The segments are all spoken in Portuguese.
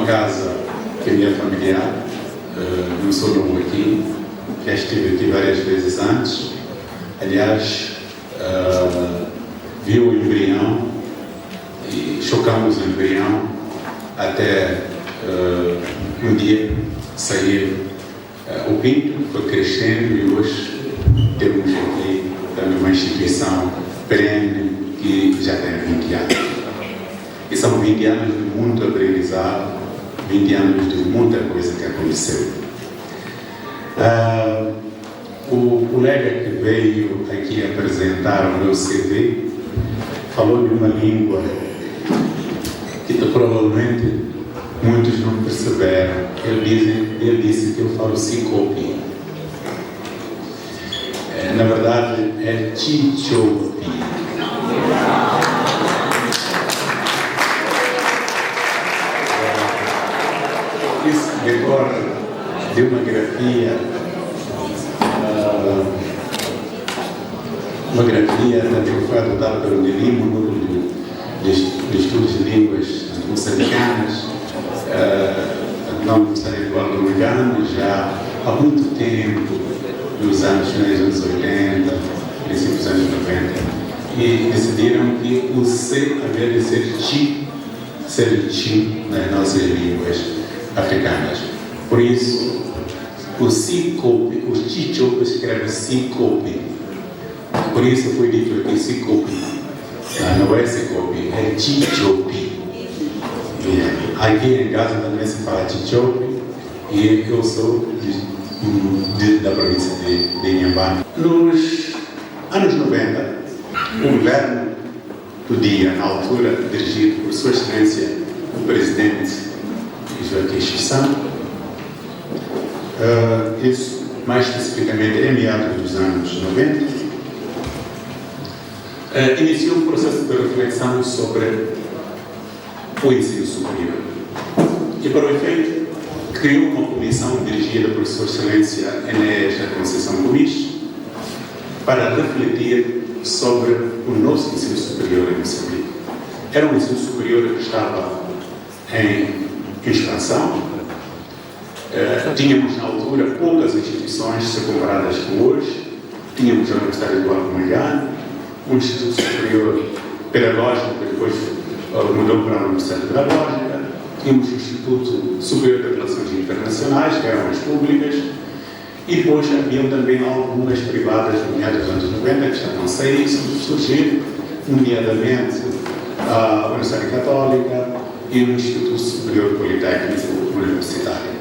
casa que é minha familiar, não sou novo aqui, já estive aqui várias vezes antes. Aliás, vi o embrião e chocamos o embrião até um dia sair o pinto, foi crescendo e hoje temos aqui também uma instituição perene que já tem 20 anos. E são 20 anos de muito aprendizado, 20 anos de muita coisa que aconteceu. O colega que veio aqui apresentar o meu CV falou de uma língua que provavelmente muitos não perceberam. Ele disse que eu falo Sicopi. Na verdade, é Chichopi. Isso decorre de uma grafia também foi adotada pelo DELIM, o Núcleo de Estudos de Línguas Moçambicanas, não gostaria de falar do Uganda, já há muito tempo, nos anos 80, princípios dos anos 90, e decidiram que o C havia de ser Chi nas nossas línguas africanas. Por isso, o Sicopi, o Chichopi escreve Sicopi. Por isso foi dito aqui Sicopi. Não é Sicopi, é Chichopi. Aqui em casa também se fala Chichopi e eu sou da província de Inhambane. Nos anos 90, o governo do dia, na altura, dirigido por Sua Excelência, o Presidente Joaquim Chissano, isso mais especificamente em meados dos anos 90, iniciou um processo de reflexão sobre o ensino superior. E, para o efeito, criou uma comissão dirigida por Sua Excelência Enéas da Conceição Gomes para refletir sobre o nosso ensino superior em Moçambique. Era um ensino superior que estava em expansão. Tínhamos, na altura, poucas instituições se comparadas com hoje. Tínhamos a Universidade do Alto Maiano, um Instituto Superior Pedagógico, que depois mudou para a Universidade Pedagógica. Tínhamos o Instituto Superior de Relações Internacionais, que eram as públicas, e depois haviam também algumas privadas, nomeadas nos anos 90, que estavam a surgir, nomeadamente a Universidade Católica e o Instituto Superior Politécnico Universitário.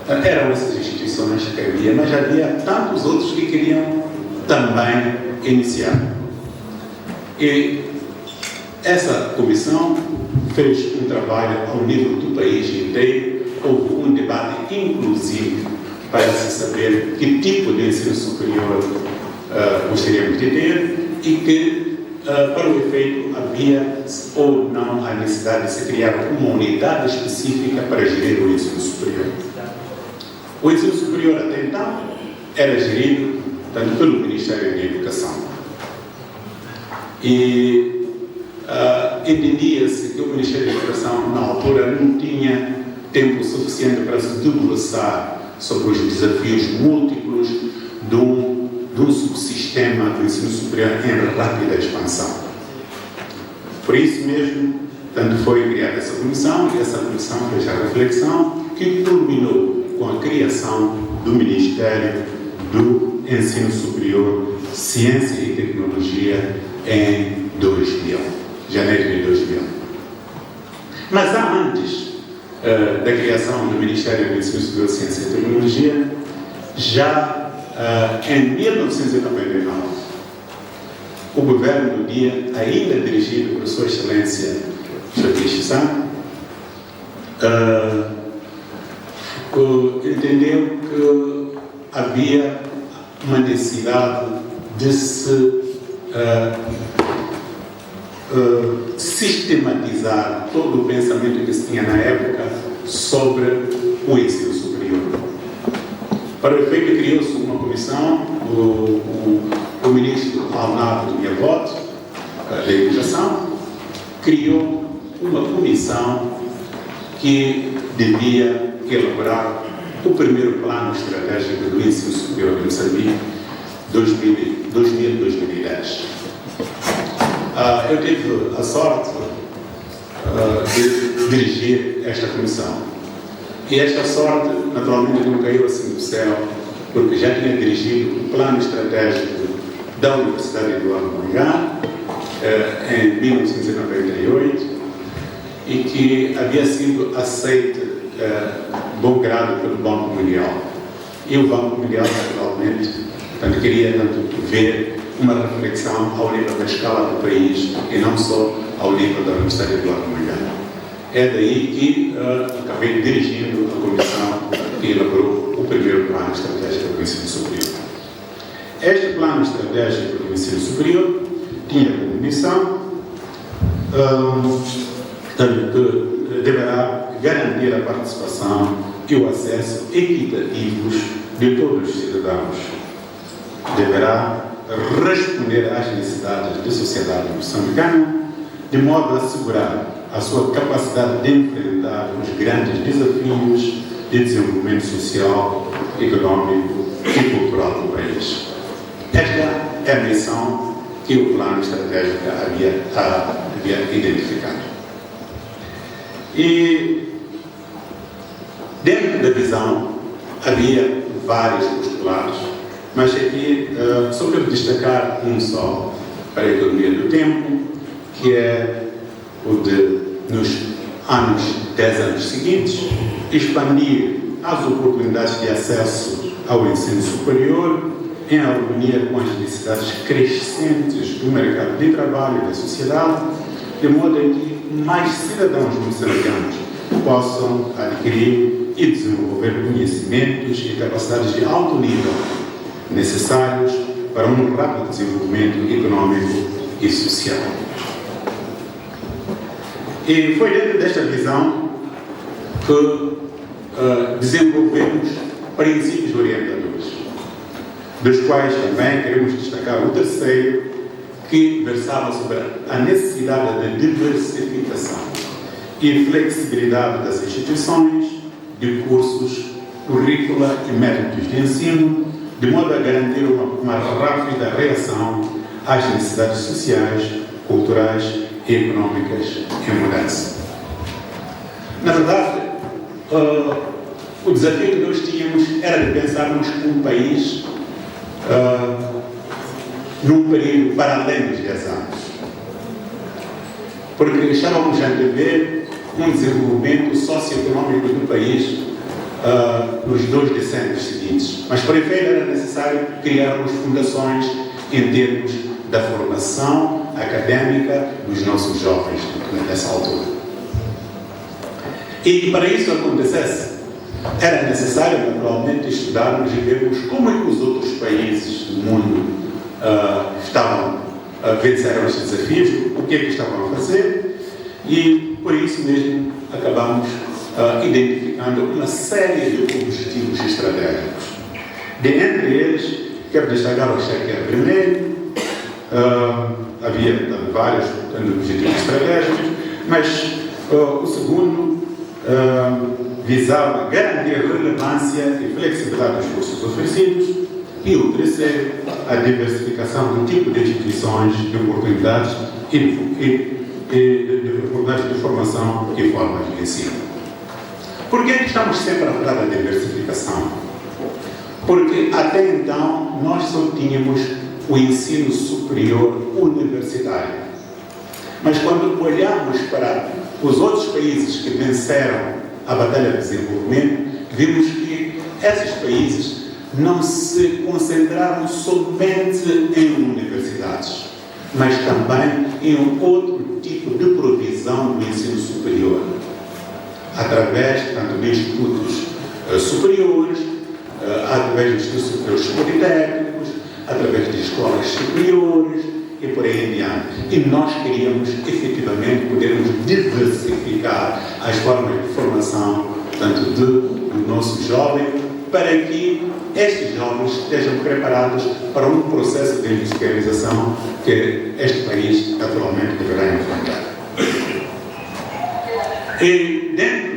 Eram essas instituições que havia, mas havia tantos outros que queriam também iniciar. E essa comissão fez um trabalho ao nível do país inteiro. Houve um debate inclusive para se saber que tipo de ensino superior gostaríamos de ter e que, para o efeito, havia ou não a necessidade de se criar uma unidade específica para gerir o ensino superior. O ensino superior, até então, era gerido tanto pelo Ministério da Educação. E entendia-se que o Ministério da Educação, na altura, não tinha tempo suficiente para se debruçar sobre os desafios múltiplos de um subsistema do ensino superior em rápida expansão. Por isso mesmo, tanto foi criada essa comissão, e essa comissão fez a reflexão que culminou com a criação do Ministério do Ensino Superior, Ciência e Tecnologia em 2000, janeiro de 2000. Mas antes da criação do Ministério do Ensino Superior, Ciência e Tecnologia, já em 1999, o governo do dia, ainda dirigido por Sua Excelência Joaquim Chissano, entendeu que havia uma necessidade de se sistematizar todo o pensamento que se tinha na época sobre o ensino superior. Para o efeito, criou-se uma comissão, o ministro Arnaldo Miavote, da Educação, criou uma comissão que devia elaborar o primeiro plano estratégico do ensino superior de Moçambique 2000-2010. Eu tive a sorte de dirigir esta comissão. E esta sorte, naturalmente, não caiu assim do céu, porque já tinha dirigido o plano estratégico da Universidade Eduardo Mondlane em 1998 e que havia sido aceito bom grado pelo Banco Mundial. E o Banco Mundial, naturalmente, queria ver uma reflexão ao nível da escala do país e não só ao nível da Universidade Eduardo Mondlane. É daí que acabei dirigindo a comissão que elaborou o primeiro plano estratégico do ensino superior. Este plano estratégico do ensino superior tinha como missão que deverá garantir a participação e o acesso equitativos de todos os cidadãos. Deverá responder às necessidades da sociedade moçambicana de modo a assegurar a sua capacidade de enfrentar os grandes desafios de desenvolvimento social, econômico e cultural do país. Esta é a missão que o plano estratégico havia identificado. E dentro da visão havia vários postulados, mas aqui só quero destacar um só para a economia do tempo, que é o de, nos 10 anos seguintes, expandir as oportunidades de acesso ao ensino superior em harmonia com as necessidades crescentes do mercado de trabalho e da sociedade, de modo a que mais cidadãos moçambicanos possam adquirir e desenvolver conhecimentos e capacidades de alto nível necessários para um rápido desenvolvimento econômico e social. E foi dentro desta visão que desenvolvemos princípios orientadores, dos quais também queremos destacar o terceiro, que versava sobre a necessidade de diversificação e flexibilidade das instituições, de cursos, currícula e métodos de ensino, de modo a garantir uma rápida reação às necessidades sociais, culturais e económicas em mudança. Na verdade, o desafio que nós tínhamos era de pensarmos um país num período para além dos 10 anos. Porque estávamos a ver um desenvolvimento socioeconômico do país nos 2 decênios seguintes. Mas para efeito era necessário criarmos fundações em termos da formação académica dos nossos jovens nessa altura. E para isso acontecesse, era necessário naturalmente estudarmos e vermos como é que os outros países do mundo venceram estes desafios, o que é que estavam a fazer, e por isso mesmo acabamos identificando uma série de objetivos estratégicos. Entre eles, quero destacar o cheque vermelho. Havia vários objetivos estratégicos, mas o segundo visava garantir a relevância e flexibilidade dos cursos oferecidos, e o terceiro, a diversificação do tipo de instituições, de oportunidades e de oportunidades de formação e formas de ensino. Por que estamos sempre a falar da diversificação? Porque até então nós só tínhamos o ensino superior universitário. Mas quando olhamos para os outros países que venceram a batalha de desenvolvimento, vimos que esses países não se concentraram somente em universidades, mas também em um outro tipo de provisão do ensino superior, através tanto de institutos superiores, através de institutos superiores politécnicos, através de escolas superiores e por aí em diante. E nós queríamos efetivamente podermos diversificar as formas de formação tanto do nosso jovem, para que estes jovens estejam preparados para um processo de industrialização que este país naturalmente deverá enfrentar. E dentro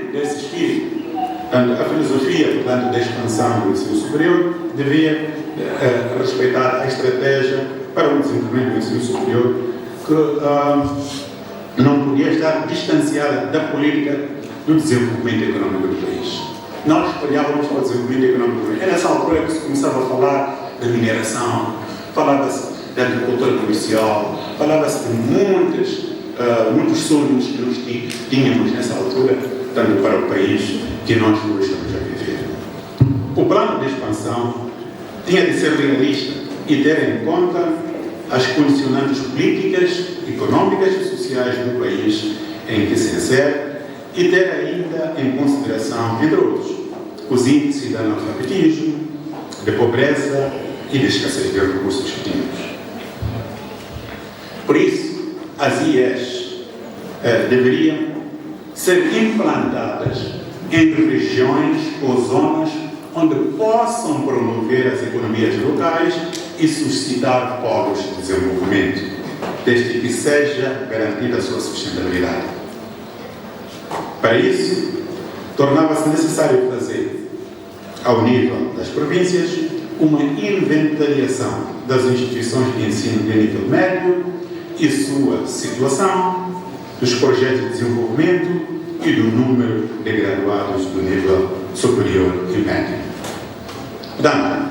que a filosofia, portanto, da expansão do ensino superior devia respeitar a estratégia para o desenvolvimento do ensino superior que não podia estar distanciada da política do desenvolvimento econômico do país. Nós olhávamos para o desenvolvimento econômico do país. Era nessa altura que se começava a falar da mineração, falava-se da agricultura comercial, falava-se de muitos sonhos que nós tínhamos nessa altura, tanto para o país que nós hoje estamos a viver. O plano de expansão tinha de ser realista e ter em conta as condicionantes políticas, econômicas e sociais do país em que se insere e ter ainda em consideração, entre outros, os índices de analfabetismo, de pobreza e de escassez de recursos que tínhamos. Por isso, as IES deveriam ser implantadas em regiões ou zonas onde possam promover as economias locais e suscitar polos de desenvolvimento, desde que seja garantida a sua sustentabilidade. Para isso, tornava-se necessário fazer, ao nível das províncias, uma inventariação das instituições de ensino de nível médio e sua situação, dos projetos de desenvolvimento e do número de graduados do nível superior e médio. Portanto,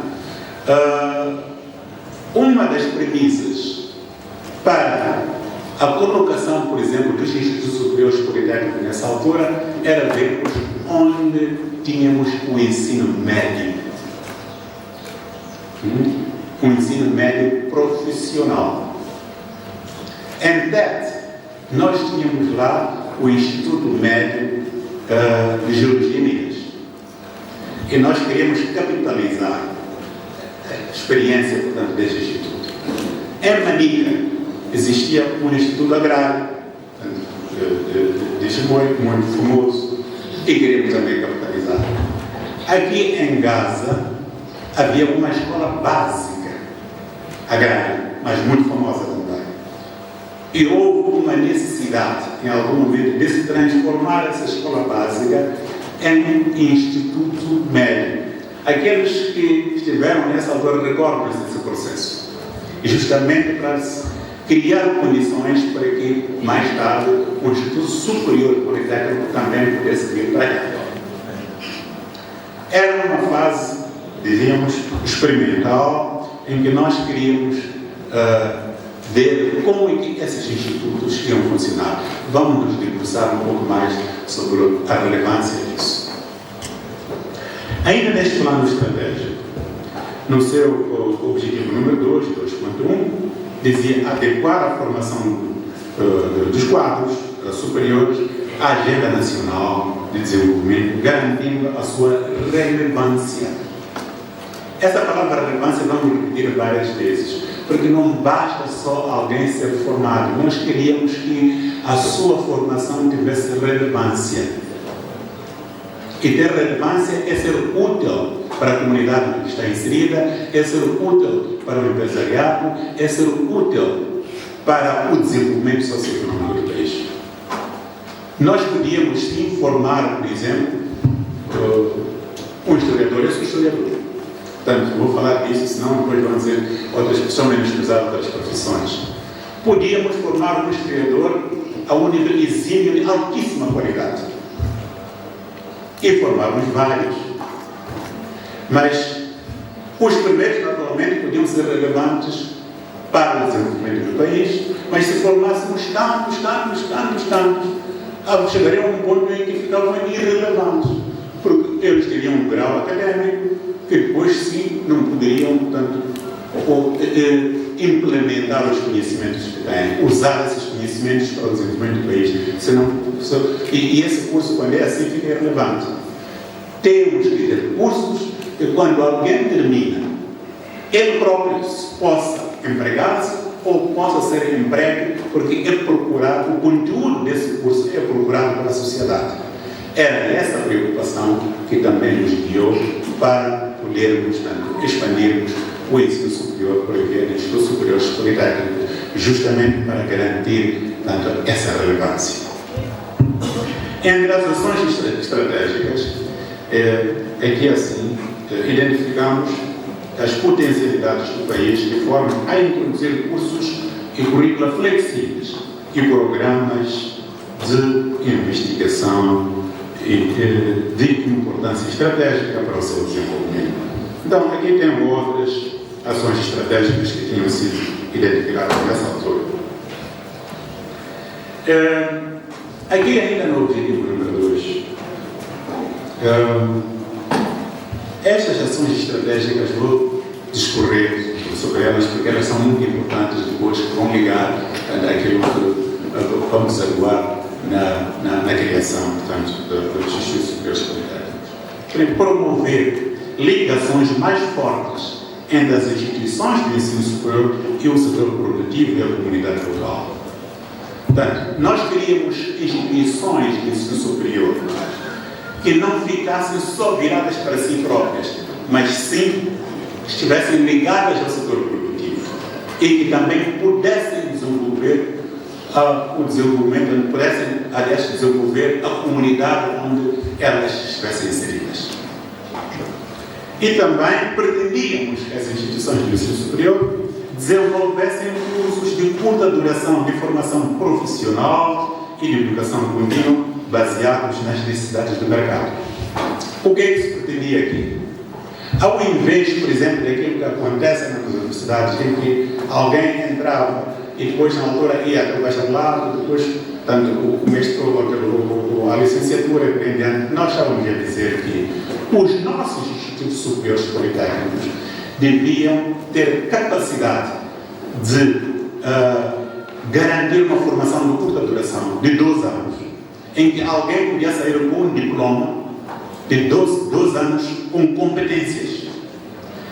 uma das premissas para a colocação, por exemplo, dos institutos superiores politécnicos nessa altura era vermos onde tínhamos o ensino médio. Um ensino médio profissional. And that, nós tínhamos lá o Instituto Médio de Geologia e Minas. E nós queríamos capitalizar a experiência, portanto, deste instituto. Em Manica existia um Instituto Agrário, de Chimoio, muito famoso, e queríamos também capitalizar. Aqui em Gaza havia uma escola básica agrária, mas muito famosa também. E houve uma necessidade, em algum momento, de se transformar essa escola básica em instituto médio. Aqueles que estiveram nessa altura recordam-se desse processo. E justamente para se criar condições para que, mais tarde, o Instituto Superior Politécnico também pudesse vir para cá. Era uma fase, diríamos, experimental, em que nós queríamos ver como é que esses institutos iam funcionar. Vamos nos debruçar um pouco mais sobre a relevância disso. Ainda neste plano estratégico, no seu objetivo número 2, 2.1, dizia adequar a formação dos quadros superiores à agenda nacional de desenvolvimento, garantindo a sua relevância. Essa palavra relevância vamos repetir várias vezes, porque não basta só alguém ser formado, nós queríamos que a sua formação tivesse relevância. E ter relevância é ser útil para a comunidade que está inserida, é ser útil para o empresariado, é ser útil para o desenvolvimento socioeconômico do país. Nós podíamos sim formar, por exemplo, um historiador. Eu sou historiador. Portanto, vou falar disso, senão depois vão dizer outras pessoas menosprezar outras profissões. Podíamos formar um historiador a um nível exímio de altíssima qualidade. E formávamos vários. Mas os primeiros, naturalmente, podiam ser relevantes para o desenvolvimento do país, mas se formássemos tantos, chegaria a um ponto em que ficavam irrelevantes, porque eles teriam um grau académico que depois sim não poderiam, portanto, implementar os conhecimentos que têm, usar esses conhecimentos para o desenvolvimento do país. E esse curso, quando é assim, fica irrelevante. Temos que ter cursos que, quando alguém termina, ele próprio possa empregar-se ou possa ser emprego, porque é procurado, o conteúdo desse curso é procurado pela sociedade. Era essa preocupação que também nos guiou para podermos, tanto, expandirmos o ensino superior por via de Institutos Superiores Politécnicos, justamente para garantir, tanto, essa relevância. Entre as ações estratégicas, é que assim identificamos as potencialidades do país de forma a introduzir cursos e currícula flexíveis e programas de investigação e de importância estratégica para o seu desenvolvimento. Então, aqui tem outras ações estratégicas que tinham sido identificadas nessa altura. Aqui ainda no objetivo número 2, estas ações estratégicas vou discorrer sobre elas porque elas são muito importantes depois que vão ligar aquilo que vamos atuar na criação, portanto, dos institutos superiores politécnicos. Promover ligações mais fortes entre as instituições de ensino superior e o setor produtivo e a comunidade local. Portanto, nós queríamos instituições de ensino superior que não ficassem só viradas para si próprias, mas sim estivessem ligadas ao setor produtivo e que também pudessem desenvolver o desenvolvimento, pudessem, aliás, desenvolver a comunidade onde elas estivessem inseridas. E também pretendíamos que as instituições de ensino superior desenvolvessem cursos de curta duração de formação profissional e de educação contínua baseados nas necessidades do mercado. O que é que se pretendia aqui? Ao invés, por exemplo, daquilo que acontece nas universidades, em que alguém entrava e depois, na altura, ia até o bacharelado, depois, tanto o mestrado, a licenciatura e por em diante, nós estávamos a dizer que os nossos institutos superiores politécnicos deviam ter capacidade de garantir uma formação de curta duração, de 2 anos, em que alguém podia sair com um diploma de 2 anos com competências.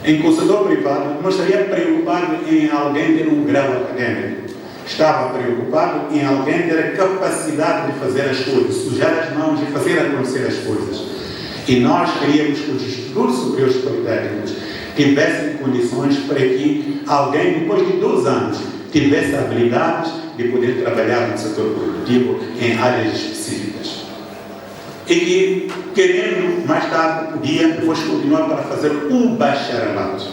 Em que o setor privado não estaria preocupado em alguém ter um grau acadêmico. Estava preocupado em alguém ter a capacidade de fazer as coisas, sujar as mãos e fazer acontecer as coisas. E nós queríamos que os institutos superiores politécnicos tivessem condições para que alguém, depois de 2 anos, tivesse habilidades de poder trabalhar no setor produtivo em áreas específicas. E que, querendo, mais tarde, podia depois continuar para fazer um bacharelato.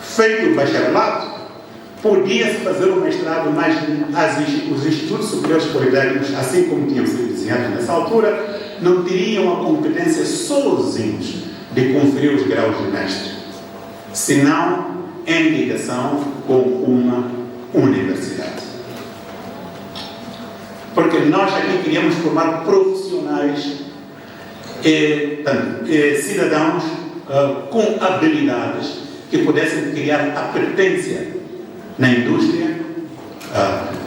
Feito o bacharelato, podia-se fazer o mestrado, mas os institutos superiores politécnicos, assim como tinham sido desenhados nessa altura, não teriam a competência sozinhos de conferir os graus de mestre, senão em ligação com uma universidade. Porque nós aqui queríamos formar profissionais, cidadãos com habilidades que pudessem criar apetência na indústria,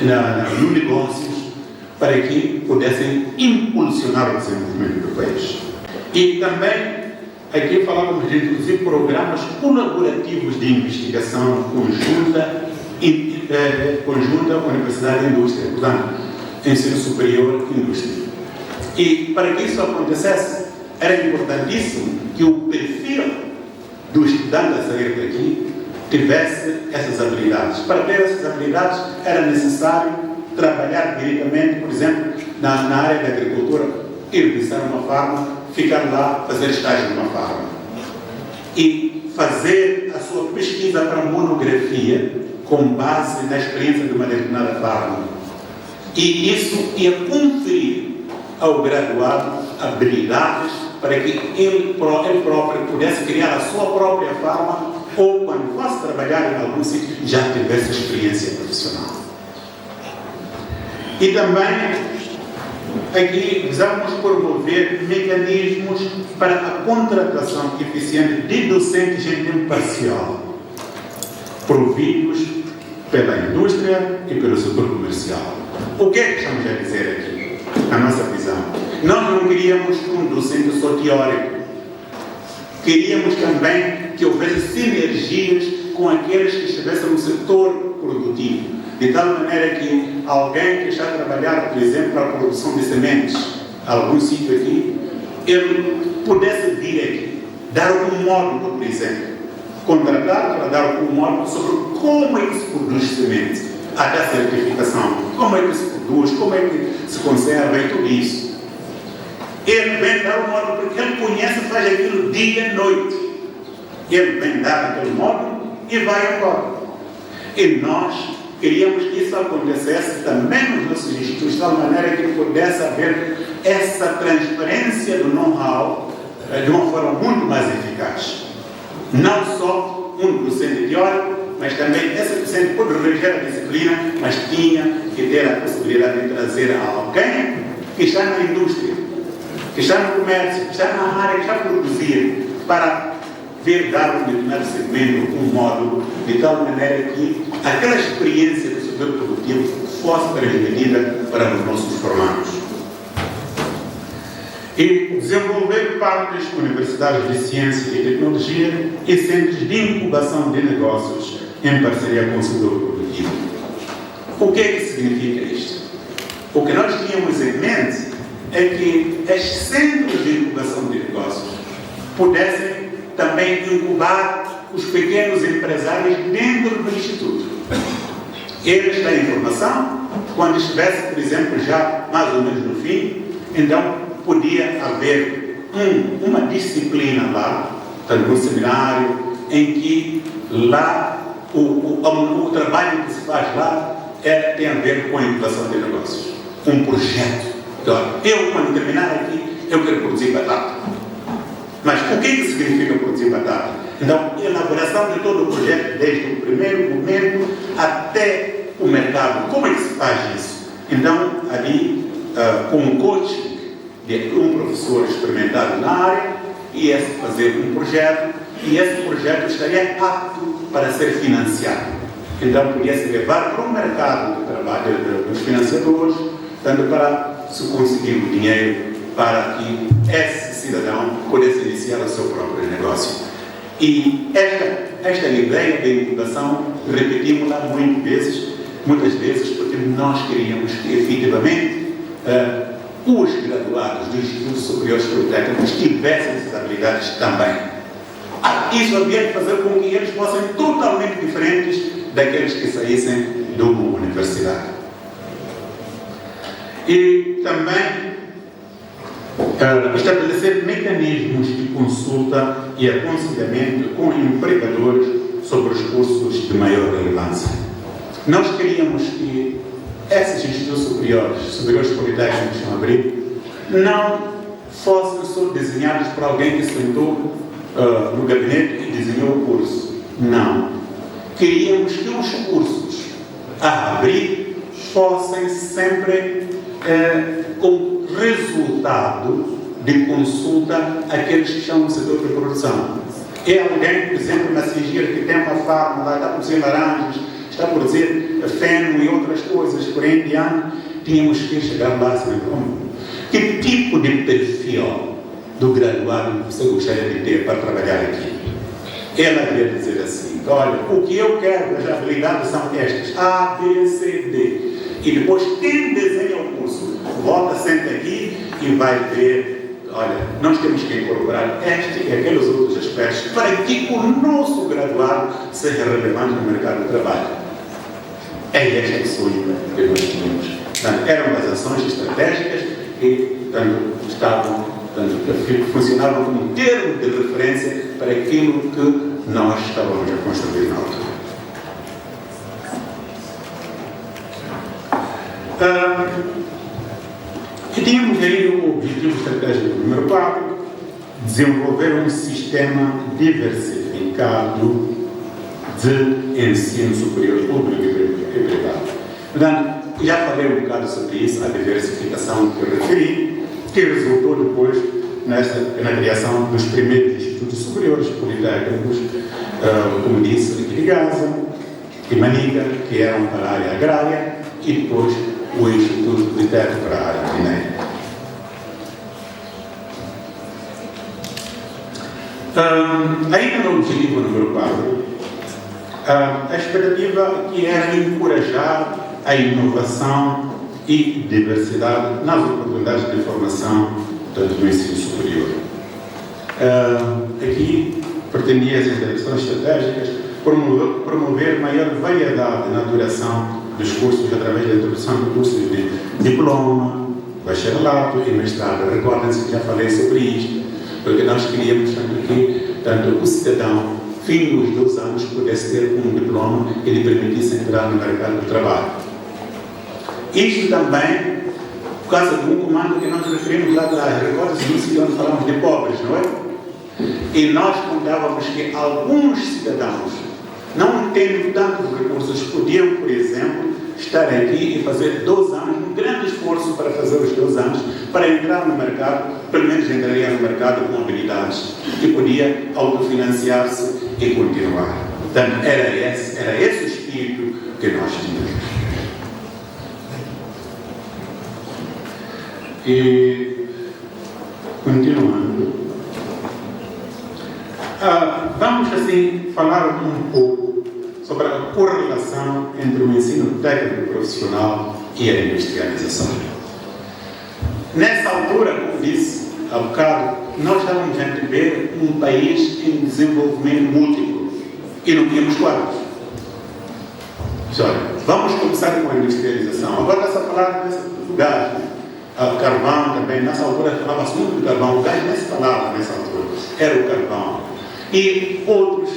nos negócios, para que pudessem impulsionar o desenvolvimento do país. E também aqui falávamos de introduzir programas colaborativos de investigação conjunta Universidade e Indústria, portanto, ensino superior e indústria. E para que isso acontecesse, era importantíssimo que o perfil do estudante a sair daqui tivesse essas habilidades. Para ter essas habilidades, era necessário trabalhar diretamente, por exemplo, na área da agricultura, ir visitar uma farma, ficar lá, fazer estágio numa farma. E fazer a sua pesquisa para monografia com base na experiência de uma determinada farma. E isso ia conferir ao graduado habilidades para que ele próprio pudesse criar a sua própria farma ou, quando fosse trabalhar em algum sítio, já tivesse experiência profissional. E também aqui visamos promover mecanismos para a contratação eficiente de docentes em tempo parcial, providos pela indústria e pelo setor comercial. O que é que estamos a dizer aqui? A nossa visão. Nós não queríamos um docente só teórico. Queríamos também que houvesse sinergias com aqueles que estivessem no setor produtivo. De tal maneira que alguém que está a trabalhar, por exemplo, para a produção de sementes, algum sítio aqui, ele pudesse vir aqui, dar um módulo, por exemplo, contratar para dar um módulo sobre como é que se produz semente, até a certificação, como é que se produz, como é que se conserva e tudo isso. Ele vem dar o modo porque ele conhece, faz aquilo dia e noite. Ele vem dar aquele modo e vai embora. E nós queríamos que isso acontecesse também nos nossos institutos, de tal maneira que pudesse haver essa transferência do know-how de uma forma muito mais eficaz. Não só 1% teórico, mas também esse docente pode reger a disciplina, mas tinha que ter a possibilidade de trazer a alguém que está na indústria, que está no comércio, que está na área, que está a produzir, para ver dar um determinado segmento, um módulo, de tal maneira que aquela experiência do setor produtivo fosse transmitida para os nossos formandos. E desenvolver parques, universidades de ciência e tecnologia e centros de incubação de negócios em parceria com o setor produtivo. O que é que significa isto? O que nós tínhamos em mente é que estes centros de incubação de negócios pudessem também incubar os pequenos empresários dentro do Instituto. Eles têm informação, quando estivesse, por exemplo, já mais ou menos no fim, então podia haver uma disciplina lá, um seminário, em que lá o trabalho que se faz lá tem a ver com a incubação de negócios. Um projeto. Então, eu, quando terminar aqui, eu quero produzir batata. Mas o que significa produzir batata? Então, elaboração de todo o projeto, desde o primeiro momento até o mercado. Como é que se faz isso? Então, ali, com um coach de um professor experimentado na área, ia fazer um projeto, e esse projeto estaria apto para ser financiado. Então, podia se levar para o mercado de trabalho dos financiadores, tanto para se conseguir o dinheiro para que esse cidadão pudesse iniciar o seu próprio negócio. E esta ideia de incubação repetimos-la muitas vezes, porque nós queríamos que, efetivamente, os graduados dos Institutos Superiores Politécnicos tivessem essas habilidades também. Isso havia de fazer com que eles fossem totalmente diferentes daqueles que saíssem de uma universidade. E também estabelecer mecanismos de consulta e aconselhamento com empregadores sobre os cursos de maior relevância. Nós queríamos que esses institutos superiores politécnicos que estão a abrir, não fossem só desenhados por alguém que sentou no gabinete e desenhou o curso. Não. Queríamos que os cursos a abrir fossem sempre com resultado de consulta àqueles que estão no setor de produção. É alguém, por exemplo, na Sigir, que tem uma fármaca, está a produzir laranjas, está a produzir feno e outras coisas, por aí em diante, tínhamos que chegar lá assim, que tipo de perfil do graduado você gostaria de ter para trabalhar aqui? Ela devia dizer assim, olha, o que eu quero, as habilidades são estas, A, B, C, D. E depois, quem desenha o curso, volta, senta aqui e vai ver, olha, nós temos que incorporar este e aqueles outros aspectos para que o nosso graduado seja relevante no mercado de trabalho. É este o sonho que nós tínhamos. Portanto, eram as ações estratégicas que funcionavam como um termo de referência para aquilo que nós estávamos a construir na altura. E tínhamos aí o objetivo estratégico número 4, desenvolver um sistema diversificado de ensino superior público e privado. Portanto, já falei um bocado sobre isso, a diversificação que eu referi, que resultou depois na criação dos primeiros institutos superiores politécnicos, como disse, aqui de Gaza, de Manica, que eram para a área agrária, e depois o Instituto Politécnico para a área mineira. Ainda no objetivo número 4, a expectativa que era encorajar a inovação e diversidade nas oportunidades de formação do ensino superior. Aqui pretendia as intervenções estratégicas promover maior variedade na duração dos cursos através da introdução de cursos de diploma, bacharelato e mestrado. Recordem-se que já falei sobre isto, porque nós queríamos tanto o cidadão, fim dos 2 anos, pudesse ter um diploma que lhe permitisse entrar no mercado do trabalho. Isto também, por causa de um comando que nós referimos lá atrás. Recordem-se do sítio onde falamos de pobres, não é? E nós contávamos que alguns cidadãos, não tendo tantos recursos, podiam, por exemplo, estar aqui e fazer 2 anos, um grande esforço para fazer os 2 anos, para entrar no mercado, pelo menos entraria no mercado com habilidades, e podia autofinanciar-se e continuar. Portanto, era esse o espírito que nós tínhamos. E, continuando, vamos assim falar um pouco sobre a correlação entre o ensino técnico profissional e a industrialização. Nessa altura, como disse há bocado, nós estávamos a viver um país em desenvolvimento múltiplo e não tínhamos quadros. Olha, vamos começar com a industrialização. Agora está-se a falar do gás, carvão também. Nessa altura falava-se muito do carvão. O gás nem se falava nessa altura. Era o carvão. E outros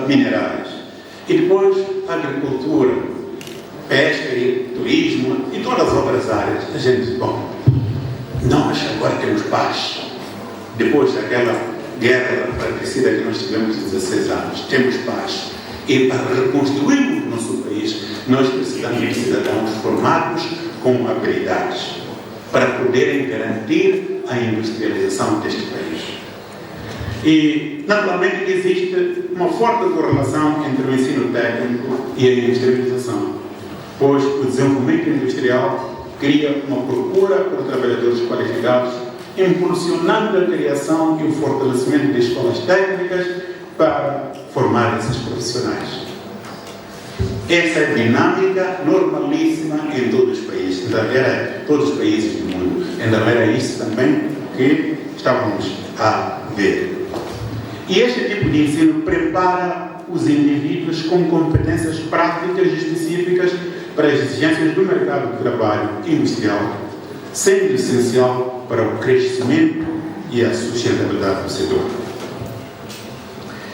minerais. E depois a agricultura, pesca e turismo e todas as outras áreas. A gente, bom, nós agora temos paz. Depois daquela guerra fratricida que nós tivemos 16 anos, temos paz. E para reconstruirmos o nosso país, nós precisamos de cidadãos formados com habilidades para poderem garantir a industrialização deste país. E, naturalmente, existe uma forte correlação entre o ensino técnico e a industrialização, pois o desenvolvimento industrial cria uma procura por trabalhadores qualificados, impulsionando a criação e o fortalecimento de escolas técnicas para formar esses profissionais. Essa é a dinâmica normalíssima em todos os países, todos os países do mundo. Ainda era isso também que estávamos a ver. E este tipo de ensino prepara os indivíduos com competências práticas específicas para as exigências do mercado de trabalho industrial, sendo essencial para o crescimento e a sustentabilidade do setor.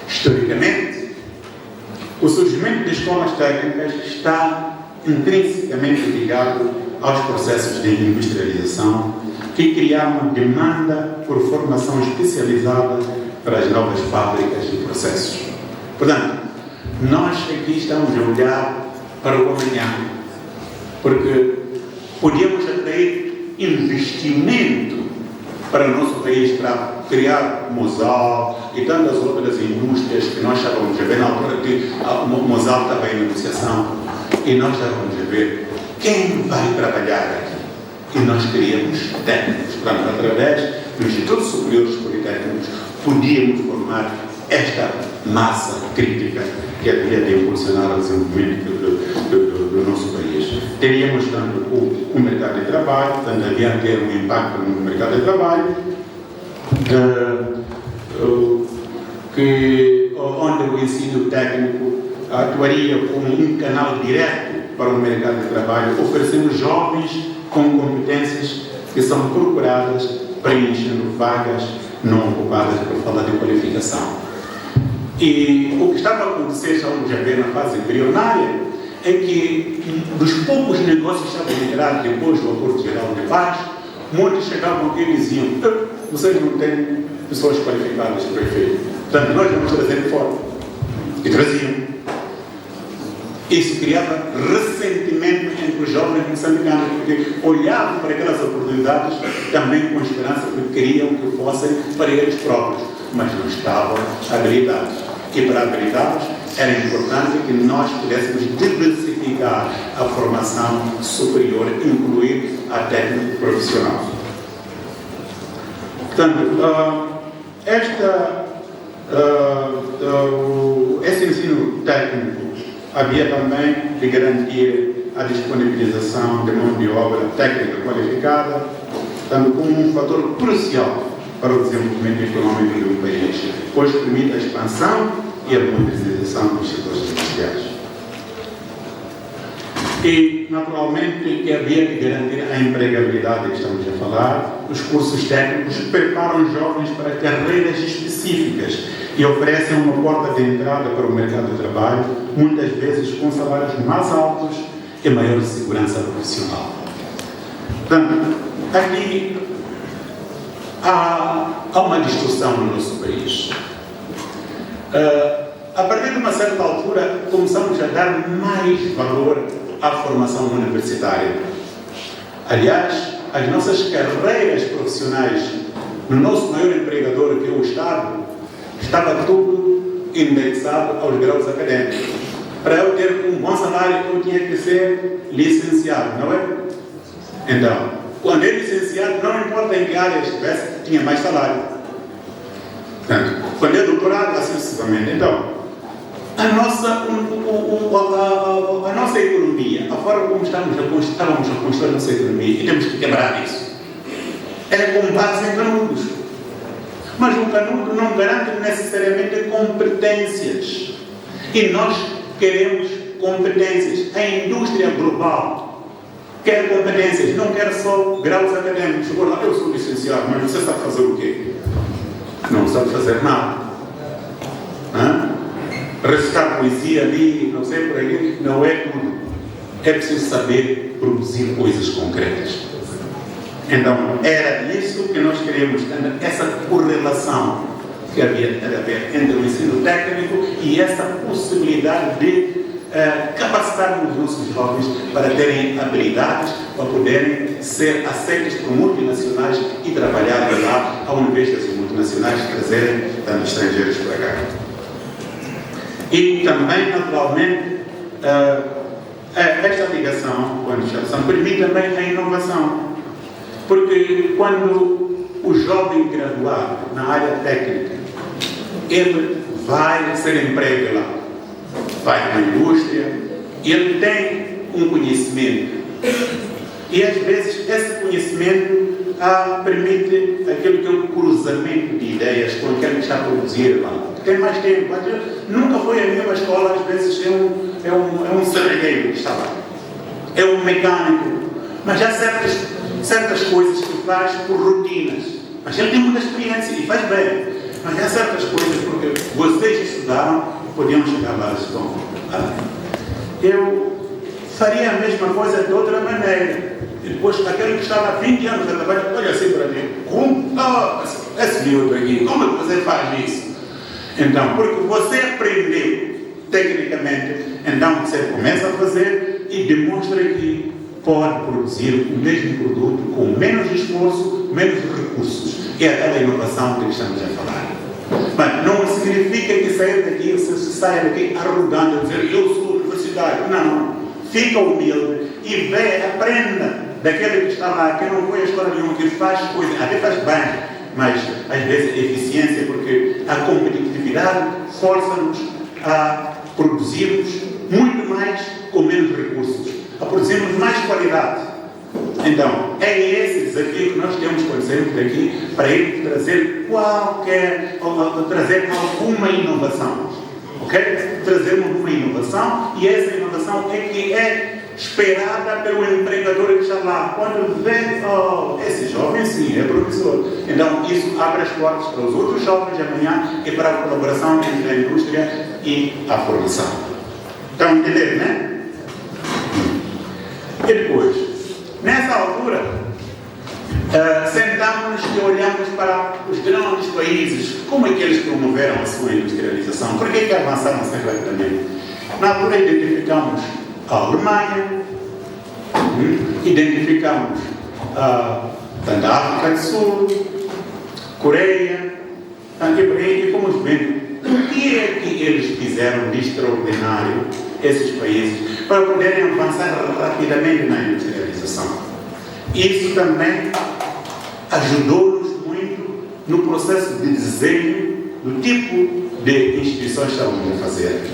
Historicamente, o surgimento de escolas técnicas está intrinsecamente ligado aos processos de industrialização que criaram uma demanda por formação especializada para as novas fábricas e processos. Portanto, nós aqui estamos a olhar para o amanhã, porque podíamos atrair investimento para o nosso país, para criar Mosal e tantas outras indústrias que nós estávamos a ver na altura que a Mosal estava em negociação, e nós estávamos a ver quem vai trabalhar aqui. E nós queríamos técnicos. Portanto, através do Instituto Superior dos Politécnicos, podíamos formar esta massa crítica que havia de impulsionar o desenvolvimento do nosso país. Teríamos tanto o mercado de trabalho, tanto havia de ter um impacto no mercado de trabalho, onde o ensino técnico atuaria como um canal direto para o mercado de trabalho, oferecendo jovens com competências que são procuradas, preenchendo vagas não ocupadas por falta de qualificação. E o que estava a acontecer, estávamos a ver na fase embrionária, é que dos poucos negócios que estavam integrados depois do Acordo Geral de Paz, muitos chegavam aqui e diziam: vocês não têm pessoas qualificadas para efeito, portanto nós vamos trazer de fora. E traziam. Isso criava ressentimento entre os jovens moçambicanos, porque olhavam para aquelas oportunidades também com esperança, porque queriam que fossem para eles próprios, mas não estavam habilitados. E para habilitados era importante que nós pudéssemos diversificar a formação superior, incluir a técnica profissional. Portanto, esse ensino técnico havia também de garantir a disponibilização de mão de obra técnica qualificada, tanto como um fator crucial para o desenvolvimento econômico de um país, pois permite a expansão e a modernização dos setores industriais. E, naturalmente, que havia que garantir a empregabilidade que estamos a falar. Os cursos técnicos preparam os jovens para carreiras específicas e oferecem uma porta de entrada para o mercado de trabalho, muitas vezes com salários mais altos e maior segurança profissional. Portanto, aqui há uma distorção no nosso país. A partir de uma certa altura, começamos a dar mais valor à formação universitária. Aliás, as nossas carreiras profissionais, no nosso maior empregador, que é o Estado, estava tudo indexado aos graus académicos. Para eu ter um bom salário, eu tinha que ser licenciado, não é? Então, quando é licenciado, não importa em que área estivesse, tinha mais salário. Portanto, quando é doutorado, assim sucessivamente. Então, a nossa economia, a forma como estávamos a construir a nossa economia, e temos que quebrar isso, é com base em canudos. Mas o canudo não garante necessariamente competências. E nós queremos competências. A indústria global quer competências, não quer só graus académicos. Agora, eu sou licenciado, mas você sabe fazer o quê? Não sabe fazer nada. Recitar poesia ali, não sei por aí, não é tudo. É preciso saber produzir coisas concretas. Então, era isso que nós queríamos, essa correlação que havia entre o ensino técnico e essa possibilidade de capacitarmos os nossos jovens para terem habilidades, para poderem ser aceitos por multinacionais e trabalhar lá, ao invés das multinacionais trazerem tanto estrangeiros para cá. E também, naturalmente, esta ligação com a industrialização permite também a inovação. Porque quando o jovem graduado na área técnica, ele vai ser emprego lá, vai para a indústria, e ele tem um conhecimento. E às vezes esse conhecimento permite aquilo que é o cruzamento de ideias com aquele que está a produzir lá. Tem mais tempo. Nunca foi a mesma escola, às vezes é um serralheiro que está lá. É um mecânico. Mas há certas coisas que faz por rotinas. Mas ele tem muita experiência e faz bem. Mas há certas coisas porque vocês estudaram, podiam chegar lá. Eu faria a mesma coisa de outra maneira. E depois, aquele que estava há 20 anos a trabalhar, olha assim para mim, como? Esse miúdo aqui, como é que você faz isso? Então, porque você aprendeu tecnicamente, então você começa a fazer e demonstra que pode produzir o mesmo produto com menos esforço, menos recursos. É aquela inovação que estamos a falar. Mas não significa que sair daqui, você saia daqui arrogante, a dizer, eu sou universitário. Não. Fica humilde e vê, aprenda daquele que está lá, que não foi a escola nenhuma, que faz coisas, até faz bem, mas às vezes eficiência, porque a competitividade força-nos a produzirmos muito mais com menos recursos, a produzirmos mais qualidade. Então, é esse desafio que nós temos quando sairmos daqui, para ir trazer trazer alguma inovação. Ok? Trazer uma inovação, e essa inovação é que é esperada pelo empregador que está lá. Quando vê, esse jovem sim, é professor. Então, isso abre as portas para os outros jovens de amanhã e para a colaboração entre a indústria e a formação. Estão entendendo, né? E depois, nessa altura, sentamos e olhamos para os grandes países, como é que eles promoveram a sua industrialização, por que avançaram assim rapidamente. Na altura identificamos a Alemanha, identificamos a África do Sul, Coreia, e fomos vendo o que é que eles fizeram de extraordinário, esses países, para poderem avançar rapidamente na industrialização. Isso também ajudou-nos muito no processo de desenho do tipo de instituições que estávamos a fazer aqui.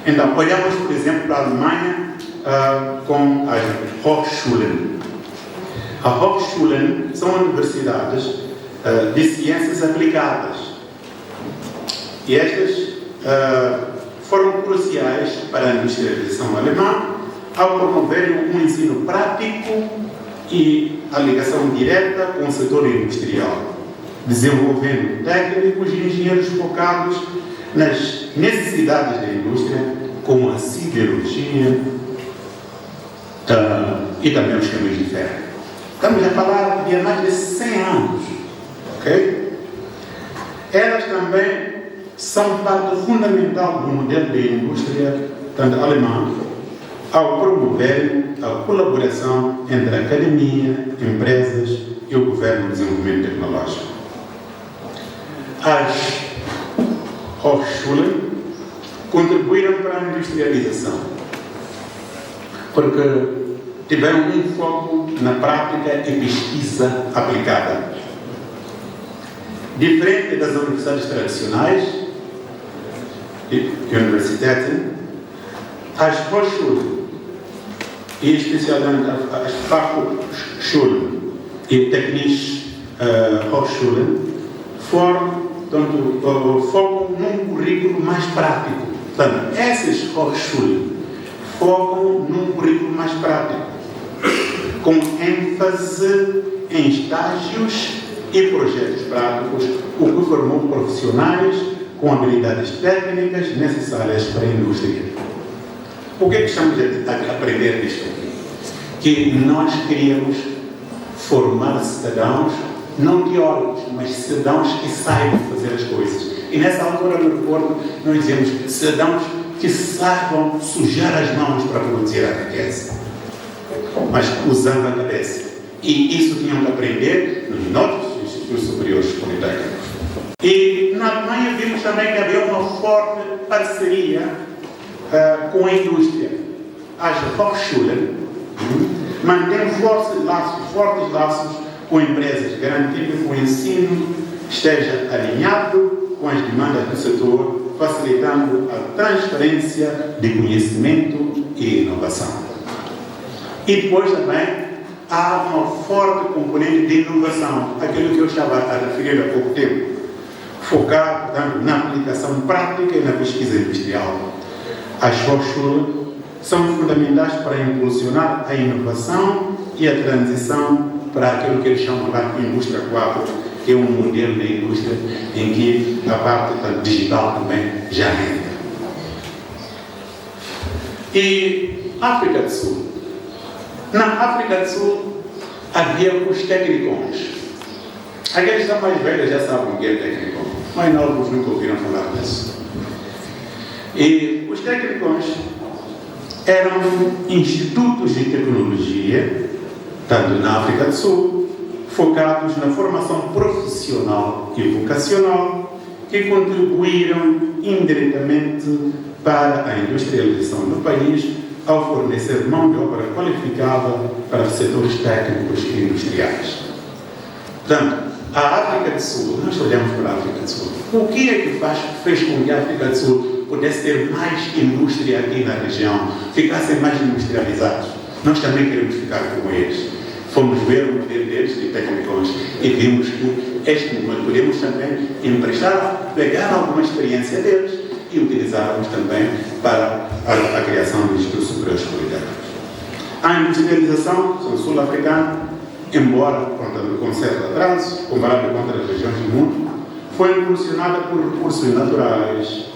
Então, olhamos, por exemplo, para a Alemanha com as Hochschulen. As Hochschulen são universidades de ciências aplicadas. E estas foram cruciais para a industrialização alemã, ao promover um ensino prático e a ligação direta com o setor industrial, desenvolvendo técnicos e engenheiros focados nas necessidades da indústria, como a siderurgia e também os caminhos de ferro. Estamos a falar de há mais de 100 anos, ok? Elas também são parte fundamental do modelo de indústria, tanto alemã, ao promover a colaboração entre a academia, empresas e o governo no desenvolvimento tecnológico. As Hochschulen contribuíram para a industrialização, porque tiveram um foco na prática e pesquisa aplicada. Diferente das universidades tradicionais e universidades, as Hochschulen, e especialmente as Fachhochschulen e Technische Hochschulen, focam num currículo mais prático. Portanto, essas Hochschulen focam num currículo mais prático, com ênfase em estágios e projetos práticos, o que formou profissionais com habilidades técnicas necessárias para a indústria. O que é que estamos a aprender disto aqui? Que nós queríamos formar cidadãos, não teóricos, mas cidadãos que saibam fazer as coisas. E nessa altura, no recordo, nós dizemos cidadãos que saibam sujar as mãos para produzir a riqueza, mas usando a cabeça. E isso tinham que aprender nos nossos institutos superiores politécnicos. E na Alemanha vimos também que havia uma forte parceria com a indústria. As Hochschulen mantêm fortes laços com empresas, garantindo que o ensino esteja alinhado com as demandas do setor, facilitando a transferência de conhecimento e inovação. E depois também há uma forte componente de inovação, aquilo que eu estava a referir há pouco tempo, focado na aplicação prática e na pesquisa industrial. As Hochschulen são fundamentais para impulsionar a inovação e a transição para aquilo que eles chamam de Indústria 4, que é um modelo de indústria em que a parte digital também já entra. E África do Sul. Na África do Sul havia os técnicos. Aqueles que são mais velhos já sabem o que é técnico, mas novos nunca ouviram falar disso. E os técnicos eram institutos de tecnologia, tanto na África do Sul, focados na formação profissional e vocacional, que contribuíram indiretamente para a industrialização do país ao fornecer mão de obra qualificada para os setores técnicos e industriais. Portanto, a África do Sul, nós olhamos para a África do Sul, o que é que fez com que a África do Sul pudesse ter mais indústria aqui na região, ficassem mais industrializados? Nós também queremos ficar como eles. Fomos ver o modelo deles de técnicos e vimos que este modelo podemos também emprestar, pegar alguma experiência deles e utilizarmos também para a criação de institutos superiores politécnicos. A industrialização sul-africana, embora com certo atraso, comparado com outras regiões do mundo, foi impulsionada por recursos naturais,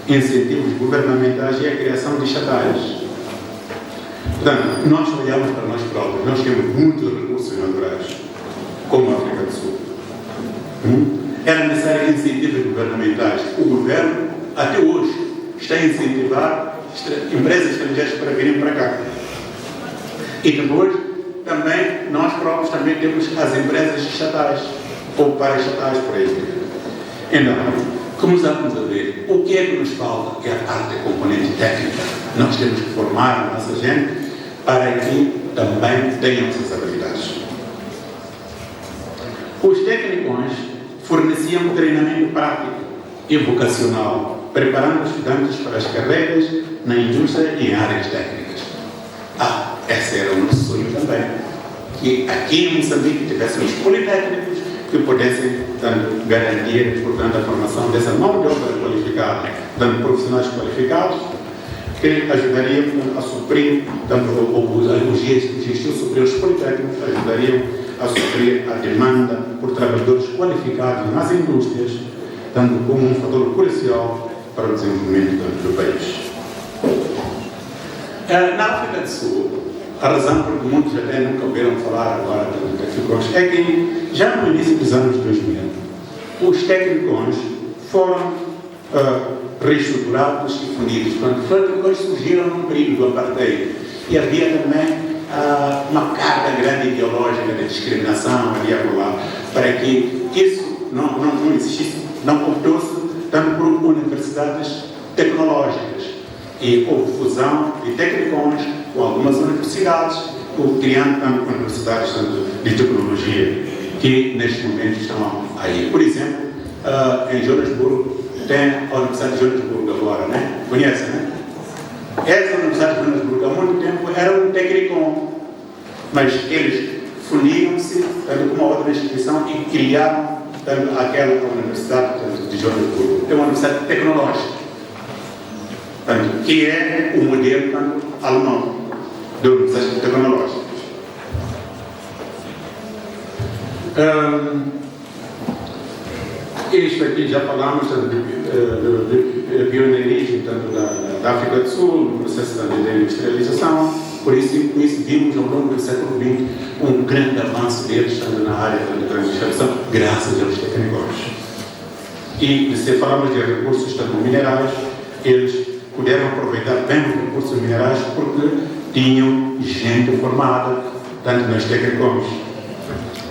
incentivos governamentais e a criação de estatais. Portanto, nós olhamos para nós próprios, nós temos muitos recursos naturais, como a África do Sul. Era necessário incentivos governamentais. O governo, até hoje, está a incentivar empresas estrangeiras para virem para cá. E depois, também, nós próprios também temos as empresas estatais, ou paraestatais, por aí. Então, começamos a ver o que é que nos falta, que é a parte da componente técnica. Nós temos que formar a nossa gente para que também tenham essas habilidades. Os técnicos forneciam treinamento prático e vocacional, preparando os estudantes para as carreiras na indústria e em áreas técnicas. Esse era o nosso sonho também, que aqui em Moçambique tivéssemos politécnicos que pudessem garantir, portanto, a formação dessa mão de obra qualificada, dando profissionais qualificados que ajudariam a suprir os gestos superiores politécnicos, ajudariam a suprir a demanda por trabalhadores qualificados nas indústrias, tanto como um fator crucial para o desenvolvimento do país. Na África do Sul, a razão por que muitos até nunca ouviram falar agora do técnicos é que já no início dos anos 2000, os técnicos foram reestruturados e fundidos. Portanto, os técnicos surgiram num período do apartheid e havia também uma carga grande ideológica de discriminação ali por lá, para que isso não existisse, não optou-se tanto por universidades tecnológicas. E houve fusão de técnicos com algumas universidades, criando tanto universidades de tecnologia, que neste momento estão aí. Por exemplo, em Joanesburgo, tem a Universidade de Joanesburgo agora, né? Conhece, né? Essa Universidade de Joanesburgo, há muito tempo, era um técnico, mas eles fundiram-se com uma outra instituição e criaram aquela Universidade de Joanesburgo. É uma universidade tecnológica, que é o modelo alemão de universidades tecnológicas. Isto aqui já falamos de pioneirismo da África do Sul, no processo da industrialização, por isso vimos ao longo do século XX um grande avanço deles na área da industrialização, graças aos técnicos. E se falamos de recursos minerais, eles puderam aproveitar bem os recursos minerais porque tinham gente formada, tanto nos técnicos.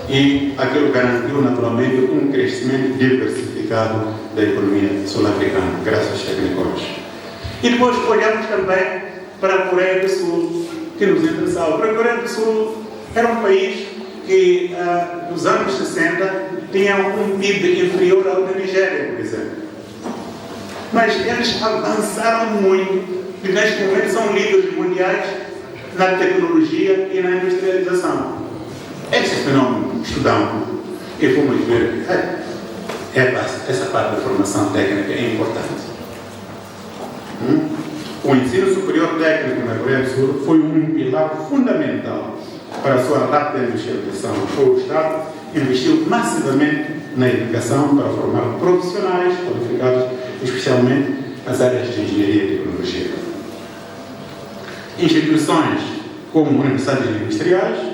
E aquilo garantiu naturalmente um crescimento diversificado da economia sul-africana, graças aos técnicos. E depois olhamos também para a Coreia do Sul, que nos interessava. Para a Coreia do Sul era um país que, nos anos 60, tinha um PIB inferior ao da Nigéria, por exemplo. Mas eles avançaram muito, e neste momento são líderes mundiais na tecnologia e na industrialização. Esse fenômeno estudamos e fomos ver que essa parte da formação técnica é importante. O ensino superior técnico na Coreia do Sul foi um pilar fundamental para a sua rápida industrialização. O Estado investiu massivamente na educação para formar profissionais qualificados, especialmente nas áreas de engenharia e tecnologia. Instituições como universidades industriais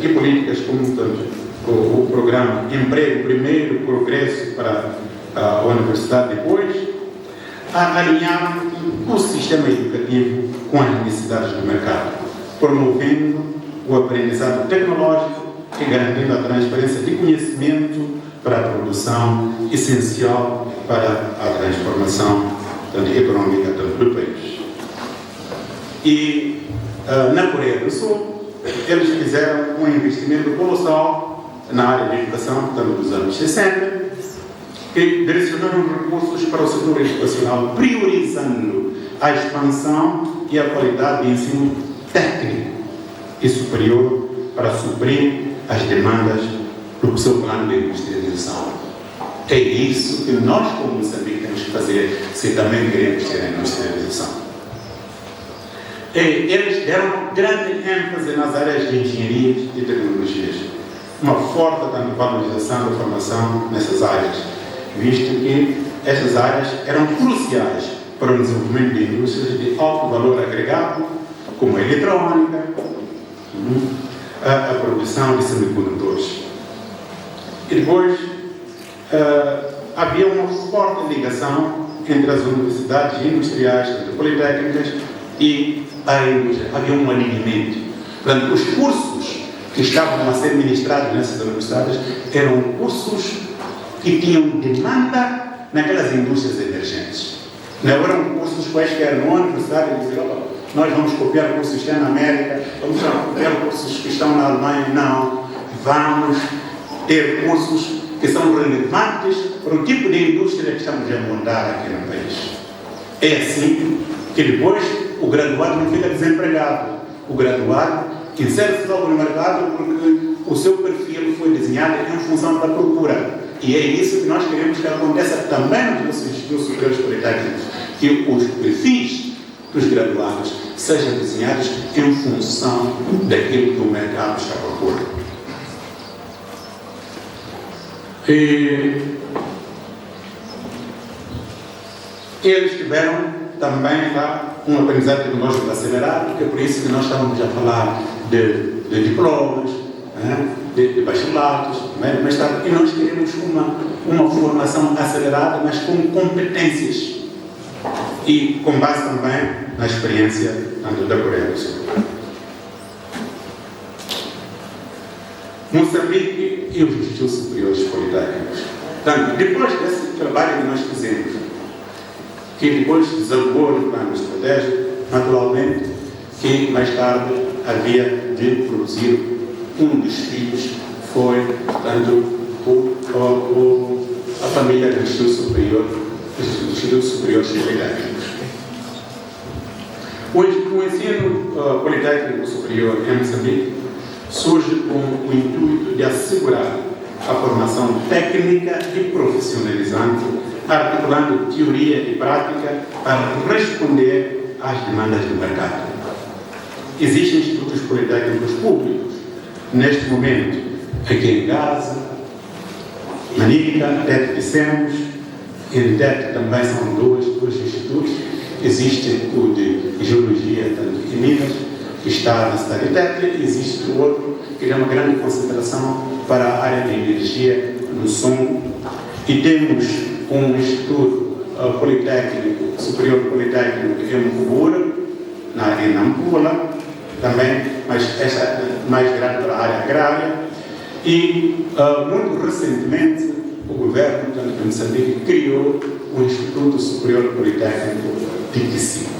e políticas como o programa Emprego Primeiro, Progresso para a Universidade Depois, alinharam o sistema educativo com as necessidades do mercado, promovendo o aprendizado tecnológico e garantindo a transferência de conhecimento para a produção essencial para a transformação econômica do país. E na Coreia do Sul, eles fizeram um investimento colossal na área de educação, tanto dos anos 60, e direcionaram recursos para o setor educacional, priorizando a expansão e a qualidade de ensino técnico e superior para suprir as demandas do seu plano de industrialização. É isso que nós, como Moçambique, temos que fazer se também queremos ter a industrialização. Eles deram grande ênfase nas áreas de engenharia e tecnologias, uma forte valorização da formação nessas áreas, visto que essas áreas eram cruciais para o desenvolvimento de indústrias de alto valor agregado, como a eletrônica, a produção de semicondutores. E depois havia uma forte ligação entre as universidades industriais, entre politécnicas e a indústria. Havia um alinhamento. Portanto, os cursos que estavam a ser ministrados nessas universidades eram cursos que tinham demanda naquelas indústrias emergentes. Não eram cursos quaisquer na universidade e dizer, nós vamos copiar cursos que estão na América, vamos copiar cursos que estão na Alemanha. Não. Vamos ter cursos que são relevantes para o tipo de indústria que estamos a montar aqui no país. É assim que depois o graduado não fica desempregado. O graduado insere-se logo no mercado porque o seu perfil foi desenhado em função da procura. E é isso que nós queremos que aconteça também nos nossos institutos superiores politécnicos, que os perfis dos graduados sejam desenhados em função daquilo que o mercado está à procura. Eles tiveram também lá um aprendizado tecnológico acelerado, que é por isso que nós estamos a falar de diplomas, de bacharelados, mestrado, e nós queremos uma formação acelerada, mas com competências e com base também na experiência tanto da Coreia do Sul. Moçambique e os Institutos Superiores Politécnicos. Portanto, depois desse trabalho que nós fizemos, que depois desagou no plano estratégico, naturalmente, que mais tarde havia de produzir um dos filhos, foi, portanto, a família do Instituto Superior, dos Institutos Superiores Politécnicos. O ensino politécnico superior em Moçambique surge com o intuito de assegurar a formação técnica e profissionalizante, articulando teoria e prática para responder às demandas do mercado. Existem institutos politécnicos públicos, neste momento, aqui em Gaza, Manica, Tete de Semos, em Tete também são dois institutos. Existe o de Geologia, tanto em Minas, que está na cidade de Tete, e existe o outro, que é uma grande concentração para a área de energia no Sul, e temos um Instituto Politécnico, Superior Politécnico em Mukubura, em Nampula, também, mas esta é mais grande para a área agrária, e muito recentemente o governo de Moçambique criou o Instituto Superior Politécnico de Kisico,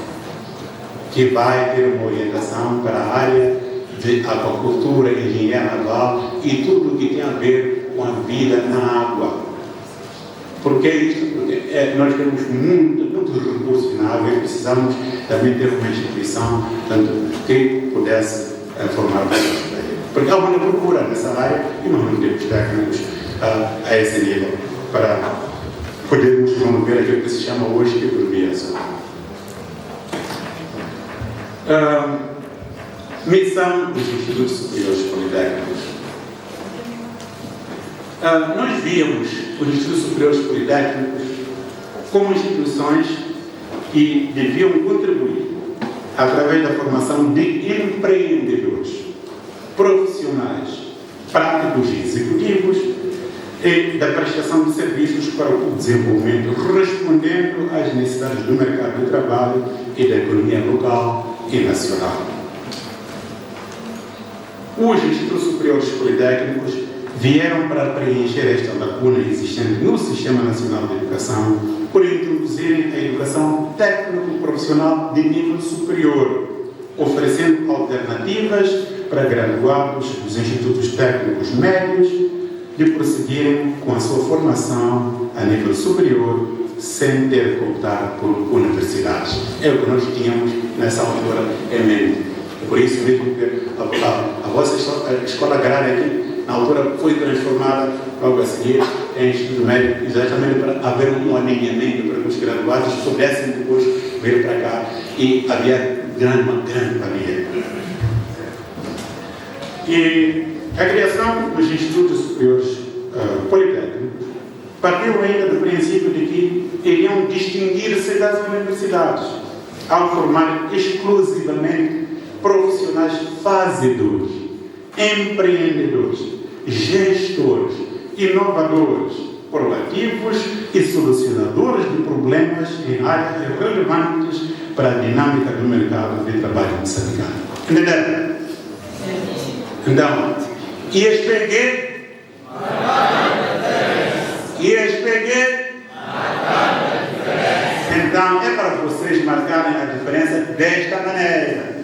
que vai ter uma orientação para a área de aquacultura, engenharia naval e tudo o que tem a ver com a vida na água. Por que isso? Porque nós temos muitos recursos na água e precisamos também ter uma instituição que pudesse formar pessoas. Porque há uma procura nessa área e nós não temos técnicos a esse nível para podermos promover aquilo que se chama hoje de economia social. Missão dos Institutos Superiores Politécnicos. Nós víamos os Institutos Superiores Politécnicos como instituições que deviam contribuir através da formação de empreendedores, profissionais, práticos e executivos e da prestação de serviços para o desenvolvimento, respondendo às necessidades do mercado de trabalho e da economia local e nacional. Os Institutos Superiores Politécnicos vieram para preencher esta lacuna existente no Sistema Nacional de Educação por introduzirem a educação técnico-profissional de nível superior, oferecendo alternativas para graduados dos institutos técnicos médios de prosseguirem com a sua formação a nível superior sem ter que optar por universidades. É o que nós tínhamos nessa altura em mente. Por isso mesmo que a vossa escola agrária aqui, na altura, foi transformada logo a seguir em Instituto Médio, exatamente para haver um alinhamento para que os graduados pudessem depois vir para cá, e havia uma grande família. E a criação dos Institutos Superiores Politécnicos partiu ainda do princípio de que iriam distinguir-se das universidades ao formar exclusivamente profissionais fazedores, empreendedores, gestores, inovadores, proativos e solucionadores de problemas em áreas relevantes para a dinâmica do mercado de trabalho moçambicano. Entenderam? Então, ISPG? Então, é para vocês marcarem a diferença desta maneira.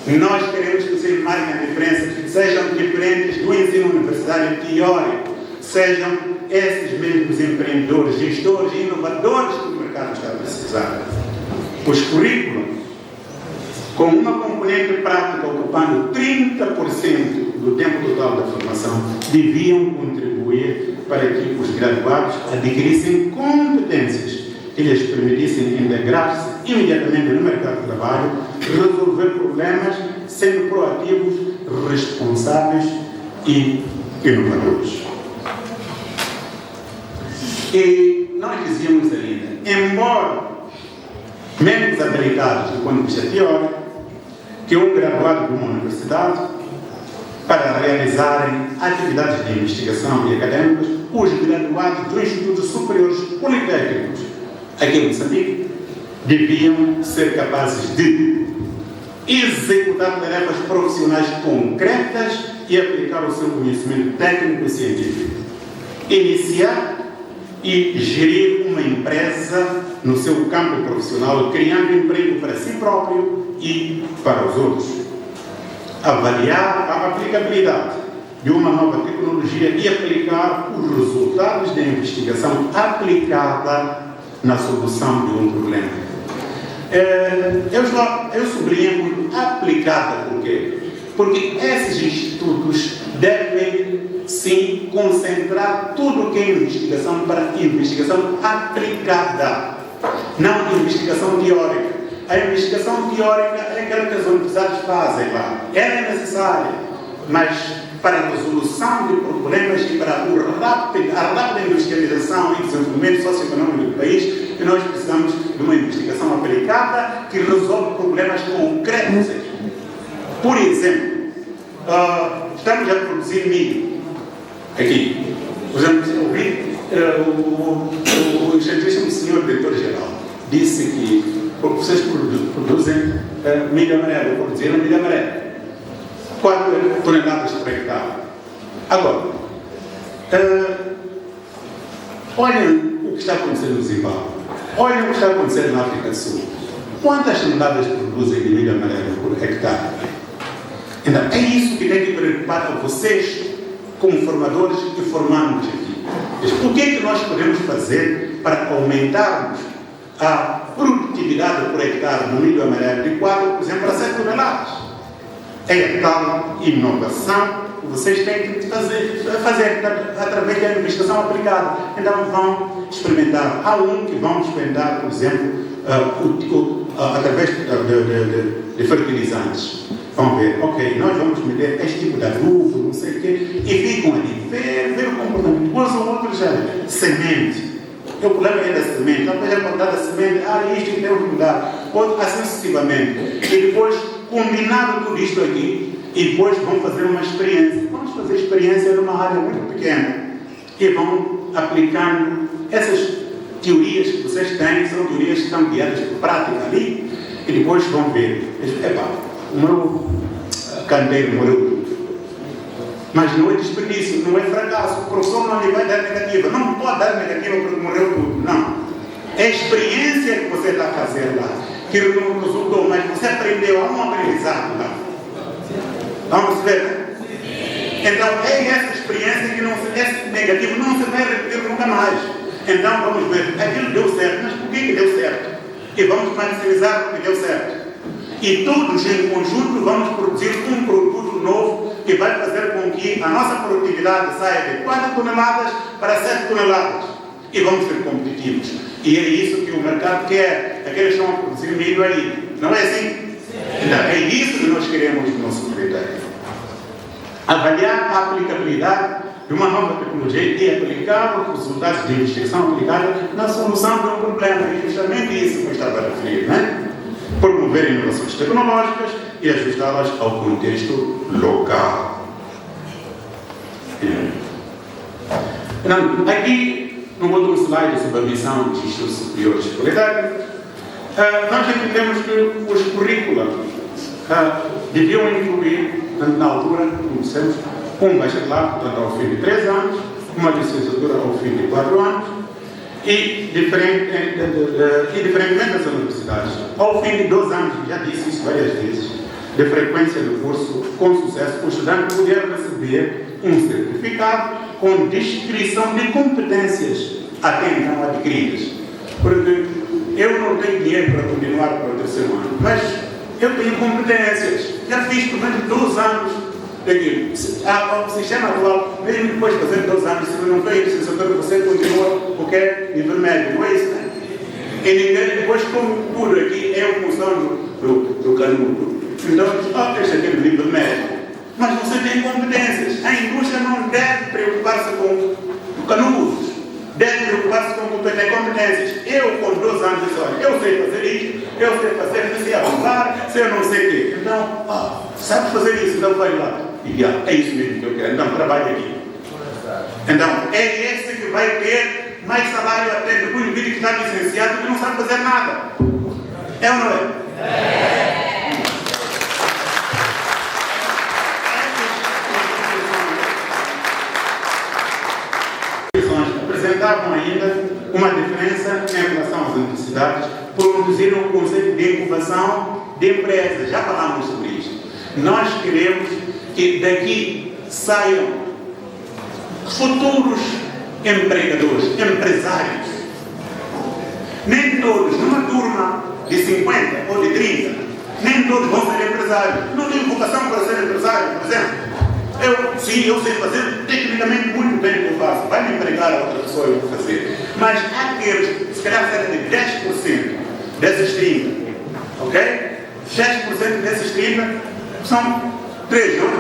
Nós queremos que vocês marquem a diferença, que sejam diferentes do ensino universitário teórico, sejam esses mesmos empreendedores, gestores e inovadores que o mercado está precisando. Os currículos, com uma componente prática ocupando 30% do tempo total da formação, deviam contribuir para que os graduados adquirissem competências que lhes permitissem integrar-se imediatamente no mercado de trabalho, resolver problemas, sendo proativos, responsáveis e inovadores. E nós dizíamos ainda, embora menos habilitados do ponto de vista teórico que um graduado de uma universidade para realizarem atividades de investigação e acadêmicas, os graduados dos institutos superiores politécnicos aqui em Moçambique deviam ser capazes de executar tarefas profissionais concretas e aplicar o seu conhecimento técnico e científico, iniciar e gerir uma empresa no seu campo profissional, criando emprego para si próprio e para os outros. Avaliar a aplicabilidade de uma nova tecnologia e aplicar os resultados da investigação aplicada na solução de um problema. Eu sublinho aplicada, por quê? Porque esses institutos devem sim concentrar tudo o que é investigação para investigação aplicada, não investigação teórica. A investigação teórica é aquela que as universidades fazem lá. Ela é necessária, mas para a resolução de problemas e para a rápida industrialização e desenvolvimento socioeconômico do país, que nós precisamos de uma investigação aplicada que resolve problemas concretos. Por exemplo, estamos a produzir milho aqui. Por exemplo, o excelentíssimo senhor diretor-geral disse que vocês produzem milho amarelo, produziram milho amarelo. 4 toneladas por hectare. Agora, olhem o que está acontecendo no Zimbábue. Olhem o que está acontecendo na África do Sul. Quantas toneladas produzem de milho amarelo por hectare? Então, é isso que tem que preocupar a vocês, como formadores e formandos aqui. O que é que nós podemos fazer para aumentarmos a produtividade por hectare do milho amarelo de 4, por exemplo, para 7 toneladas? É tal inovação que vocês têm que fazer através da investigação aplicada. Então vão experimentar. Há que vão experimentar, por exemplo, através de fertilizantes. Vão ver, ok, nós vamos meter este tipo de adubo, não sei o quê, e ficam ali, ver o comportamento. Usam outros semente. O problema é da semente. Depois é cortar a semente, isto tem que mudar. Assim sucessivamente. E depois, combinado tudo isto aqui, e depois vão fazer uma experiência. Vamos fazer experiência numa área muito pequena. E vão aplicando essas teorias que vocês têm, são teorias que estão guiadas por prática ali, e depois vão ver. O meu canteiro morreu tudo. Mas não é desperdício, não é fracasso. O professor não lhe vai dar negativa. Não pode dar negativa porque morreu tudo. Não. É a experiência que você está fazendo lá, que não resultou, mas você aprendeu, há um aprendizado lá. Vamos ver? Então, é essa experiência que esse negativo não se vai repetir nunca mais. Então, vamos ver, aquilo deu certo, mas por que deu certo? E vamos maximizar o que deu certo. E todos em conjunto vamos produzir um produto novo que vai fazer com que a nossa produtividade saia de 4 toneladas para 7 toneladas. E vamos ser competitivos. E é isso que o mercado quer. Aqueles que estão a produzir milho aí. Não é assim? Então, é isso que nós queremos no nosso critério. Avaliar a aplicabilidade de uma nova tecnologia e aplicar os resultados de investigação aplicada na solução de um problema. É justamente isso que eu estava a referir, não é? Promover inovações tecnológicas e ajustá-las ao contexto local. Então, aqui, no outro slide sobre a missão dos institutos superiores politécnicos, nós entendemos que os currículos deviam incluir, na altura, como dissemos, um bacharelado, portanto, ao fim de 3 anos, uma licenciatura ao fim de 4 anos, e diferentemente das universidades, ao fim de 2 anos, já disse isso várias vezes, de frequência do curso com sucesso, o estudante poder receber um certificado com descrição de competências até então adquiridas. Porque eu não tenho dinheiro para continuar para o 3º ano, mas eu tenho competências. Já fiz pelo menos 2 anos daquilo. O sistema atual, mesmo depois de fazer 2 anos, se não tem licenciatura, você continua o que é nível médio, não é isso, né? E ninguém, depois, como tudo aqui é a função do canudo. Então, este aqui é o nível médio. Mas você tem competências. A indústria não deve preocupar-se com canudos. Deve preocupar-se com competências. Eu, com 2 anos, disse, olha, eu sei fazer isto, eu sei fazer, sei avançar, sei eu não sei o quê. Então, sabes fazer isso, então vai lá. E é isso mesmo que eu quero. Então, trabalho aqui. Então, é esse que vai ter mais salário até depois do vídeo que está licenciado que não sabe fazer nada. É ou não é? Apresentavam ainda uma diferença em relação às necessidades, produziram um conceito de incubação de empresas. Já falamos sobre isso. Nós queremos que daqui saiam futuros empregadores, empresários. Nem todos, numa turma de 50 ou de 30, nem todos vão ser empresários. Não tem vocação para ser empresário, por exemplo. Eu sei fazer tecnicamente muito bem o que eu faço. Vai me empregar a outra pessoa, eu vou fazer. Mas há aqueles, se calhar cerca de 10% desses 30, ok? 10% desses 30 são 3, não é?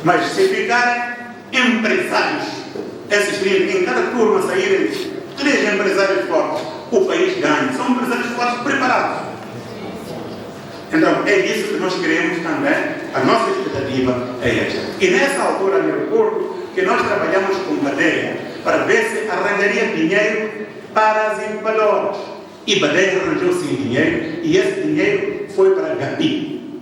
Mas se ficarem empresários, esses 30, em cada turma saírem 3 empresários fortes, o país ganha. São empresários fortes preparados. Então, é isso que nós queremos também. A nossa expectativa é esta. E nessa altura, me recordo que nós trabalhamos com Badeia para ver se arranjaria dinheiro para as incubadoras. E Badeia arranjou sim dinheiro, e esse dinheiro foi para a Gapi.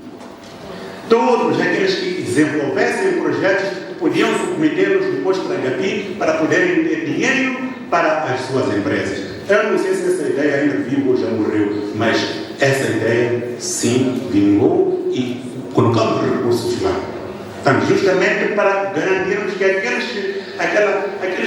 Todos aqueles que desenvolvessem projetos podiam submetê-los depois para a Gapi para poderem ter dinheiro para as suas empresas. Eu não sei se essa ideia ainda vive ou já morreu, mas essa ideia sim vingou e colocamos recursos lá. Então, justamente para garantirmos que aqueles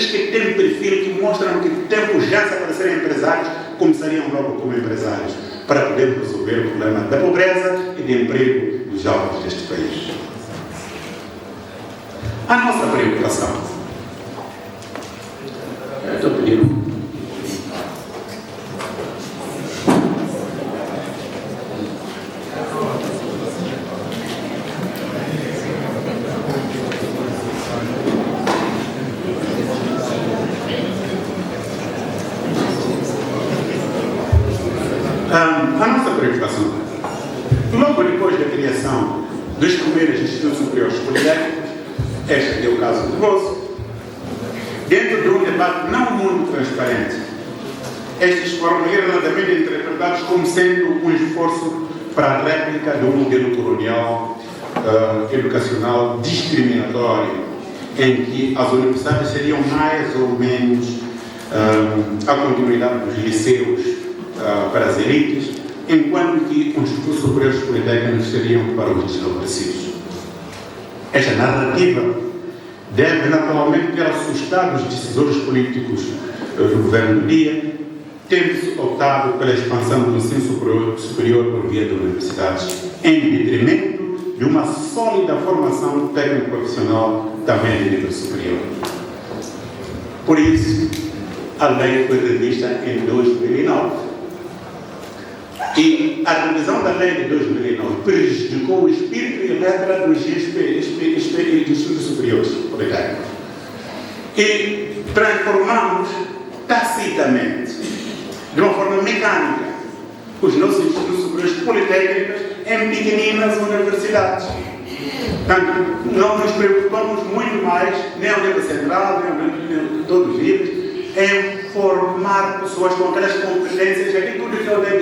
que têm perfil, que mostram que têm pujança para serem empresários, começariam logo como empresários, para podermos resolver o problema da pobreza e de emprego dos jovens deste país. A nossa preocupação. Eu estou pedindo. A nossa preocupação, logo depois da criação dos primeiros institutos superiores politécnicos, este aqui é o caso do Bolso, dentro de um debate não muito transparente, estes foram irlandamente interpretados como sendo um esforço para a réplica de um modelo colonial educacional discriminatório, em que as universidades seriam mais ou menos a continuidade dos liceus para as elites, enquanto que os institutos superiores politécnicos seriam para os desfavorecidos. Esta narrativa deve naturalmente ter assustado os decisores políticos do governo do dia, tendo-se optado pela expansão do ensino superior por via de universidades, em detrimento de uma sólida formação técnico-profissional também de nível superior. Por isso, a lei foi revista em 2009. E a revisão da lei de 2009 prejudicou o espírito e letra dos estudos superiores politécnicos. E transformamos tacitamente, de uma forma mecânica, os nossos institutos superiores politécnicos em pequeninas universidades. Portanto, não nos preocupamos muito mais, nem ao nível central, nem ao nível de todos os níveis, em formar pessoas com aquelas competências, aqui tudo que eu tenho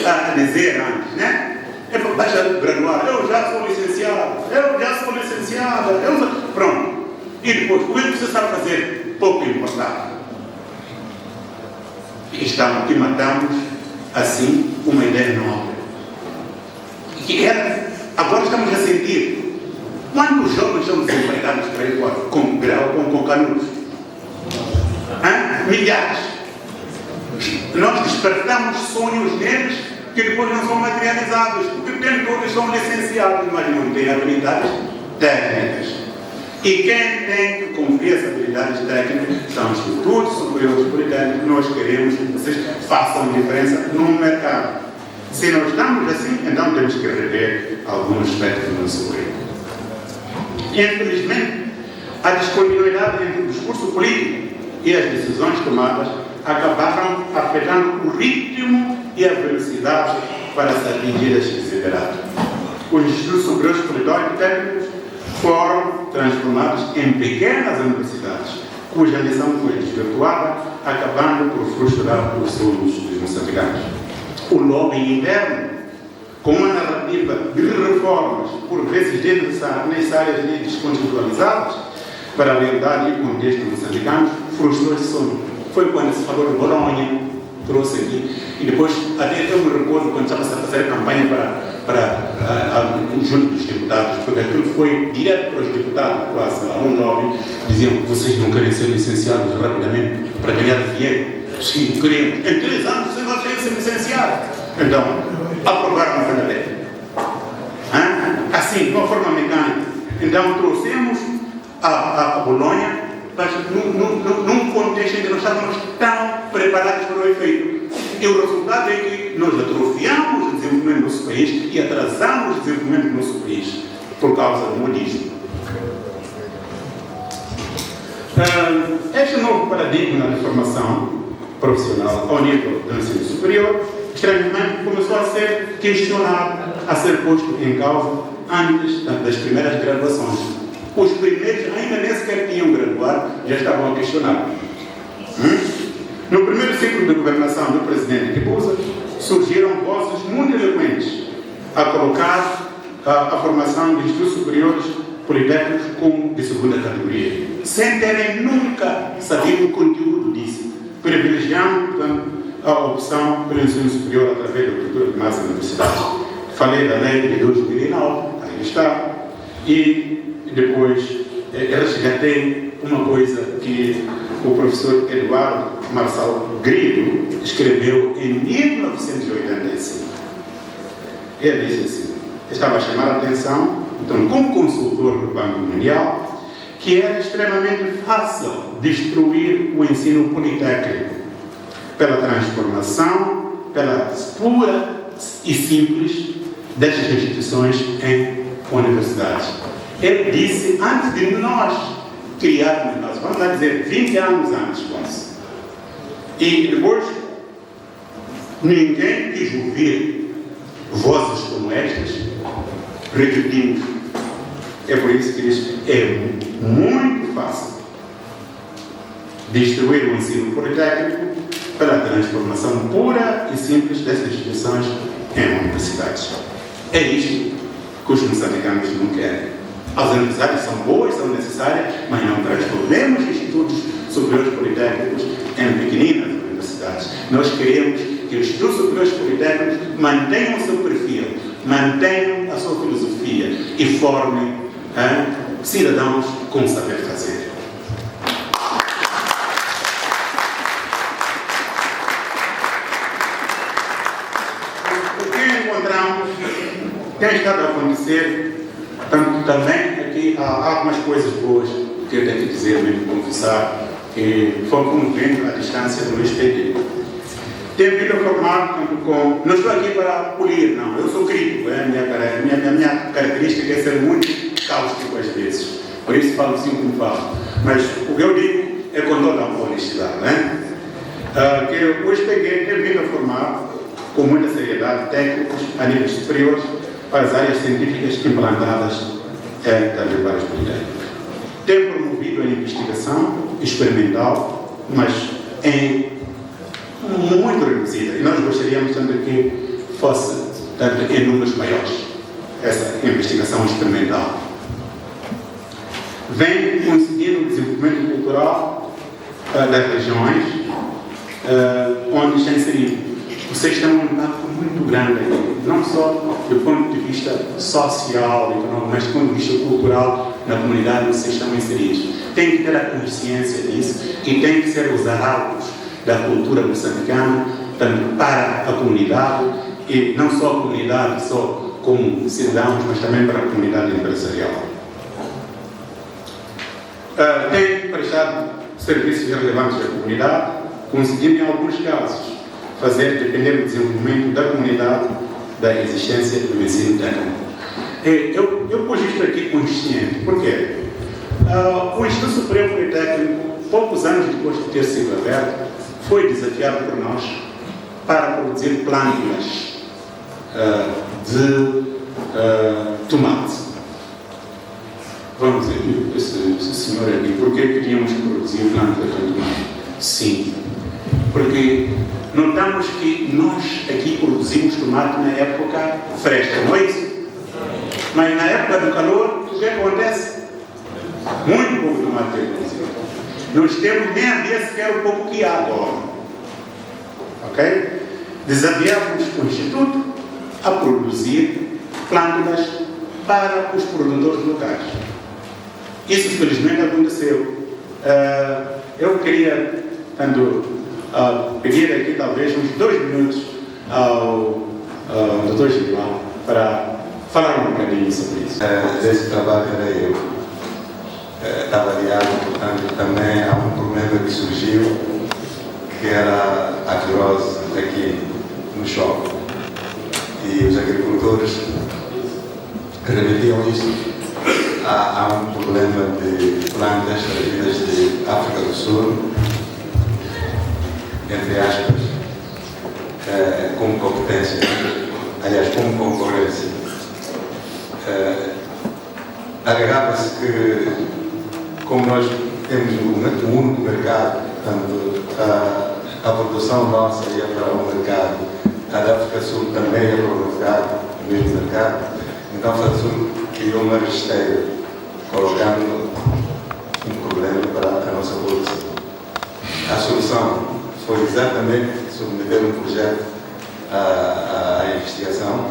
a dizer antes, né? É para basta graduar, eu já sou licenciada, pronto. E depois, o que você sabe fazer? Pouco importante. E matamos, assim, uma ideia nova. Que era, agora estamos a sentir, quantos jovens são desempregados para ir com grau, com canudos? Milhares. Nós despertamos sonhos neles que depois não são materializados, porque nem todos são licenciados, mas não têm habilidades técnicas. E quem tem que conferir as habilidades técnicas são institutos superiores politécnicos. Nós queremos que vocês façam diferença no mercado. Se nós estamos assim, então temos que rever alguns aspectos do nosso currículo. Infelizmente, a descontinuidade entre o discurso político e as decisões tomadas acabaram afetando o ritmo e a velocidade para se atingir este desiderato. Os institutos superiores politécnicos foram transformados em pequenas universidades, cuja missão foi desvirtuada, acabando por frustrar os sonhos dos moçambicanos. O lobby interno, com uma narrativa de reformas, por vezes desnecessárias e descontextualizadas, para a realidade e o contexto moçambicanos, frustrou esse sonho. Foi quando se falou de Bolonha, trouxe aqui, e depois, até eu me recordo quando estava a fazer campanha junto dos deputados, porque aquilo foi direto para os deputados, quase lá, um lobby, diziam que vocês não querem ser licenciados rapidamente para ganhar dinheiro. Sim, queremos. Em 3 anos vocês vão ter que ser licenciados. Então, aprovaram a lei. Assim, de uma forma mecânica. Então, trouxemos a Bolonha, mas num contexto em que nós estávamos tão preparados para o efeito. E o resultado é que nós atrofiamos o desenvolvimento do nosso país e atrasamos o desenvolvimento do nosso país por causa do modismo. Este novo paradigma de formação profissional ao nível do ensino superior, estranhamente, começou a ser questionado, a ser posto em causa antes das primeiras graduações. Os primeiros ainda nem sequer tinham graduado, já estavam a questionar. No primeiro ciclo de governação do presidente Kibuza, surgiram vozes muito eloquentes a colocar a formação de institutos superiores politécnicos como de segunda categoria, sem terem nunca sabido o conteúdo disso, privilegiando, portanto, a opção pelo ensino superior através da cultura de massa universidades. Falei da lei de 2009, aí está, e depois resgatei uma coisa que o professor Eduardo Marçal Grilo escreveu em 1985. Ele disse assim, estava a chamar a atenção, então, como consultor do Banco Mundial, que era extremamente fácil destruir o ensino politécnico pela transformação, pela pura e simples destas instituições em universidades. Ele disse antes de nós criarmos, vamos lá dizer, 20 anos antes quase. E depois, ninguém quis ouvir vozes como estas, repetindo. É por isso que diz, é muito fácil destruir o ensino politécnico pela transformação pura e simples dessas instituições em universidades. É isto que os moçambicanos não querem. As universidades são boas, são necessárias, mas não transformemos institutos superiores politécnicos em pequeninas universidades. Nós queremos que os institutos superiores politécnicos mantenham o seu perfil, mantenham a sua filosofia e formem cidadãos com saber fazer. O que encontramos tem estado a acontecer, também aqui há algumas coisas boas que eu tenho que dizer, mesmo confessar, que foi cumprindo a distância do SPT. Tenho vindo a formar com... Não estou aqui para polir, não. Eu sou crítico. Minha característica é ser muito cáustico às vezes. Por isso falo assim como falo. Mas o que eu digo é com toda a honestidade. Que o SPT tem vindo a formar com muita seriedade técnicos a níveis superiores para as áreas científicas implantadas das várias politécnicas. Tem promovido a investigação experimental, mas muito reduzida. E nós gostaríamos tanto que fosse em números maiores essa investigação experimental. Vem conseguindo o desenvolvimento cultural das regiões onde está inserido. Vocês têm um impacto muito grande aqui, não só do ponto de vista social, econômico, mas do ponto de vista cultural na comunidade onde vocês estão inseridos. Tem que ter a consciência disso e tem que ser os arautos da cultura moçambicana para a comunidade, e não só a comunidade, só como cidadãos, mas também para a comunidade empresarial. têm prestado serviços relevantes à comunidade, conseguindo, em alguns casos, fazer depender do desenvolvimento da comunidade da existência do ensino técnico. Eu pus isto aqui consciente, porque o Instituto Superior Politécnico, poucos anos depois de ter sido aberto, foi desafiado por nós para produzir plântulas de tomate. Vamos dizer, esse senhor aqui, por que queríamos produzir plântulas de tomate? Sim, porque notamos que nós aqui produzimos tomate na época fresca, não é isso? Mas na época do calor, o que acontece? Muito pouco tomate é produzido. Nós temos nem havia sequer um pouco que há agora. Ok? Desafiamos o Instituto a produzir plântulas para os produtores locais. Isso felizmente aconteceu. Eu queria pedir aqui talvez uns 2 minutos ao Dr. Gilmar para falar um bocadinho sobre isso. Desse trabalho era eu. Estava aliado, portanto, também há um problema que surgiu, que era a clorose aqui no shopping. E os agricultores remetiam isso a um problema de plantas trazidas de África do Sul, entre aspas, como competência, aliás, como concorrência. Alegava-se que, como nós temos um único mercado, portanto, a produção nossa ia para o mercado, a da África do Sul também ia para o mercado, o mesmo mercado, então a África do Sul criou uma resteira, colocando um problema para a nossa produção. A solução foi exatamente submeter um projeto à investigação.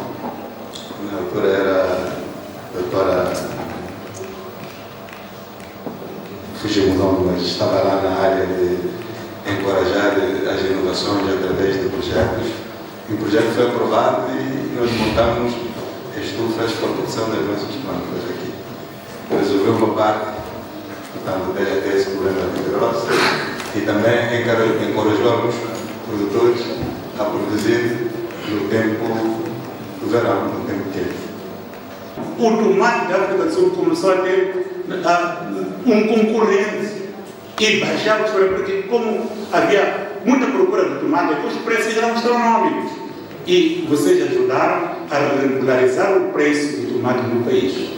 Na altura era a doutora, fugiu o nome, mas estava lá na área de encorajar as inovações através de projetos. E o projeto foi aprovado e nós montamos estufas para a produção das nossas plantas aqui. Resolveu uma parte, portanto, desse problema de clorose e também encorajou os produtores a produzir no tempo do verão, no tempo quente. O tomate da África do Sul começou a ter um concorrente e baixava os preços, porque como havia muita procura de tomate, os preços eram astronómicos. E vocês ajudaram a regularizar o preço do tomate no país.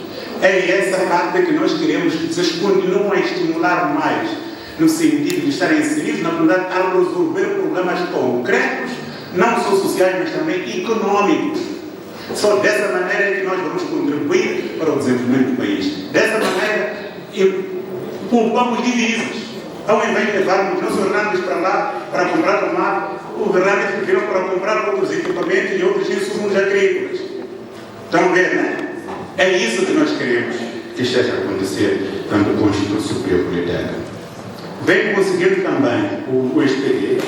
É essa parte que nós queremos que vocês continuem a estimular mais, no sentido de estarem inseridos na comunidade a resolver problemas concretos, não só sociais, mas também econômicos. Só dessa maneira é que nós vamos contribuir para o desenvolvimento do país. Dessa maneira, poupamos divisas. Ao invés de levarmos nossos Hernandes para lá para comprar tomate, os Hernandes preferiram para comprar outros equipamentos e outros insumos agrícolas. Estão a ver, né? É isso que nós queremos que esteja a acontecer tanto com o Instituto Superior Politécnico. Vem conseguindo também o SPD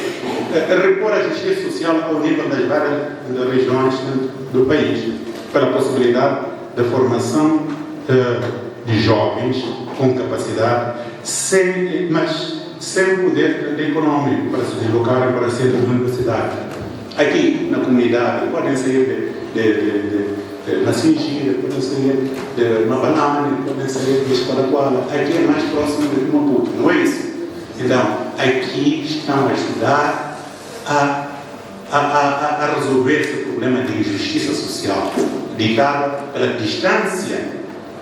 repor a justiça social ao nível das várias regiões do país, pela possibilidade da formação de jovens com capacidade, mas sem poder econômico para se deslocarem para centros de universidade. Aqui na comunidade podem sair na Singida, podem sair de Mabalane, podem sair de Escola. Aqui é mais próximo de Maputo, não é isso? Então, aqui estão a ajudar a resolver esse problema de injustiça social, dada pela distância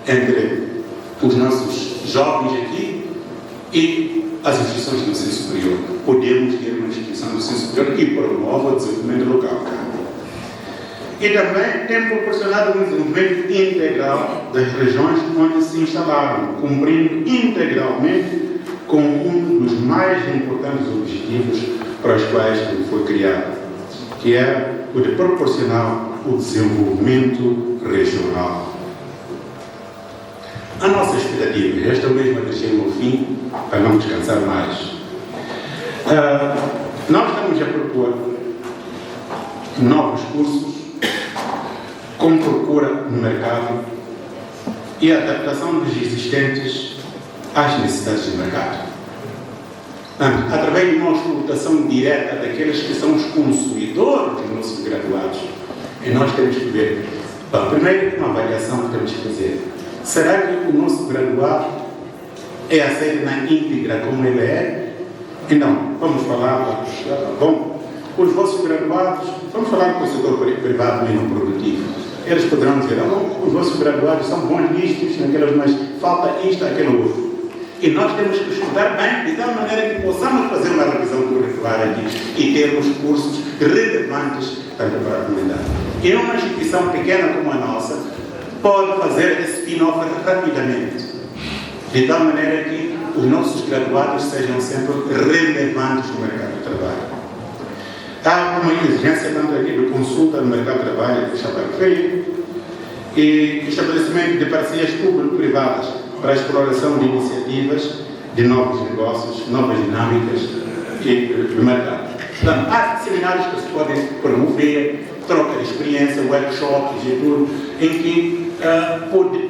entre os nossos jovens aqui e as instituições do ensino superior. Podemos ter uma instituição do ensino superior que promove o desenvolvimento local. E também tem proporcionado um desenvolvimento integral das regiões onde se instalaram, cumprindo integralmente com um dos mais importantes objetivos para os quais ele foi criado, que é o de proporcionar o desenvolvimento regional. A nossa expectativa, esta mesma que chega ao fim, para não descansar mais, nós estamos a propor novos cursos com procura no mercado e a adaptação dos existentes às necessidades do mercado. Portanto, através de uma exploração direta daqueles que são os consumidores dos nossos graduados, e nós temos que ver, bom, primeiro, uma avaliação que temos que fazer. Será que o nosso graduado é aceito na íntegra como ele é? Então, vamos falar, bom, os vossos graduados, vamos falar com o setor privado mesmo produtivo. Eles poderão dizer, os vossos graduados são bons listos, mas falta isto, aquilo outro. E nós temos que estudar bem, de tal maneira que possamos fazer uma revisão curricular aqui e termos cursos relevantes tanto para a comunidade. E uma instituição pequena como a nossa pode fazer esse spin-off rapidamente, de tal maneira que os nossos graduados sejam sempre relevantes no mercado de trabalho. Há uma exigência tanto aqui de consulta no mercado de trabalho, que está feio, e estabelecimento de parcerias público-privadas para a exploração de iniciativas de novos negócios, novas dinâmicas do mercado. Portanto, há seminários que se podem promover, troca de experiência, workshops e tudo, em que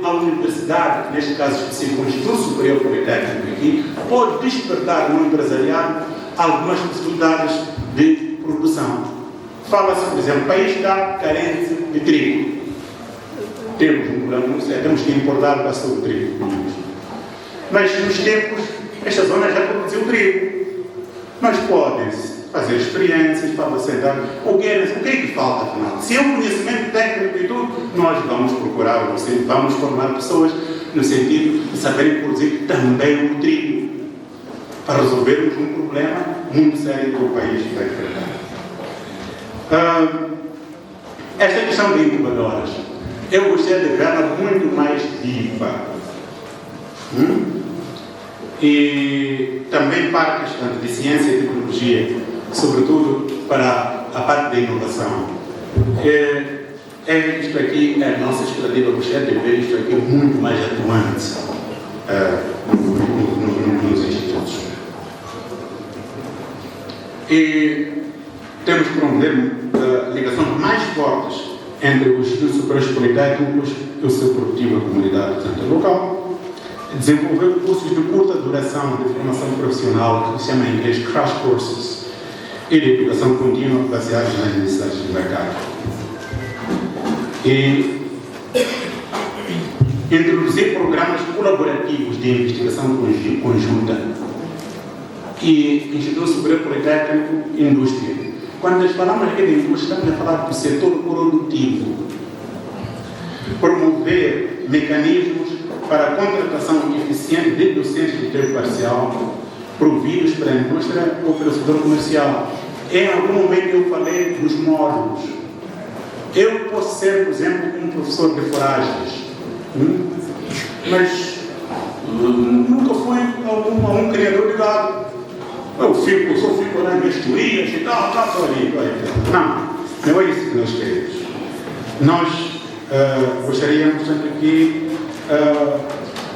a universidade, neste caso específico, o Instituto Superior Politécnico aqui, pode despertar no empresariado algumas possibilidades de produção. Fala-se, por exemplo, o país está carente de trigo. Temos que importar bastante trigo. Mas nos tempos, esta zona já produziu trigo. Mas podem-se fazer experiências para você dar. O que é que falta, afinal? Se é um conhecimento técnico e tudo, nós vamos procurar, vamos formar pessoas no sentido de saberem produzir também o trigo, para resolvermos um problema muito sério que o país está enfrentando. Esta questão de incubadoras, eu gostaria de vê-la muito mais viva. E também parques de ciência e tecnologia, sobretudo para a parte da inovação. Isto aqui é a nossa expectativa, eu gostaria de ver isto aqui muito mais atuante nos institutos. E temos que promover ligações mais fortes entre os institutos superiores politécnicos e o seu produtivo à comunidade local, desenvolver cursos de curta duração de formação profissional, que se chama em inglês crash courses, e de educação contínua baseados nas necessidades do mercado. E introduzir programas colaborativos de investigação conjunta e Instituto Superior Politécnico e Indústria. Quando nós falamos aqui de indústria, estamos a falar do setor produtivo. Promover mecanismos para a contratação eficiente de docentes de tempo parcial providos para a indústria ou pelo setor comercial. Em algum momento eu falei dos módulos. Eu posso ser, por exemplo, um professor de foragens, mas nunca fui a um criador de gado. Eu só fico lá em misterias e tal, estou ali. Não é isso que nós queremos. Nós gostaríamos que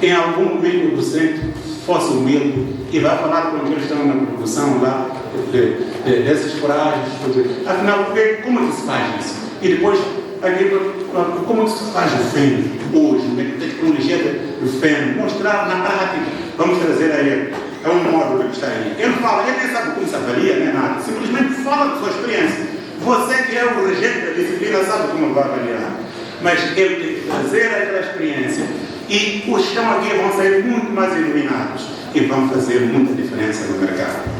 em algum momento o docente fosse humilde e vá falar com aqueles que estão na produção lá, dessas foragens, afinal, como é que se faz isso? E depois, como é que se faz o feno hoje, a tecnologia do feno, mostrar na prática, vamos trazer a ele. É um módulo que está aí. Ele fala, ele nem sabe como se avalia, nem nada. Simplesmente fala da sua experiência. Você que é o regente da disciplina sabe como vai avaliar. Mas ele tem que trazer aquela experiência. E os que estão aqui vão sair muito mais iluminados e vão fazer muita diferença no mercado.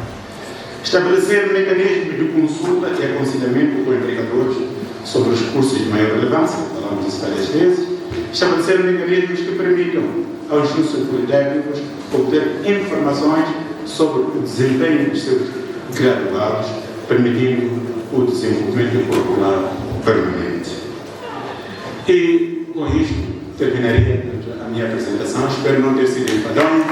Estabelecer mecanismos de consulta e aconselhamento com empregadores sobre os cursos de maior relevância, falamos isso várias vezes. Estabelecer mecanismos que permitam aos institutos politécnicos obter informações sobre o desempenho dos seus graduados, permitindo o desenvolvimento curricular permanente. E com isto terminaria a minha apresentação. Espero não ter sido enfadonho.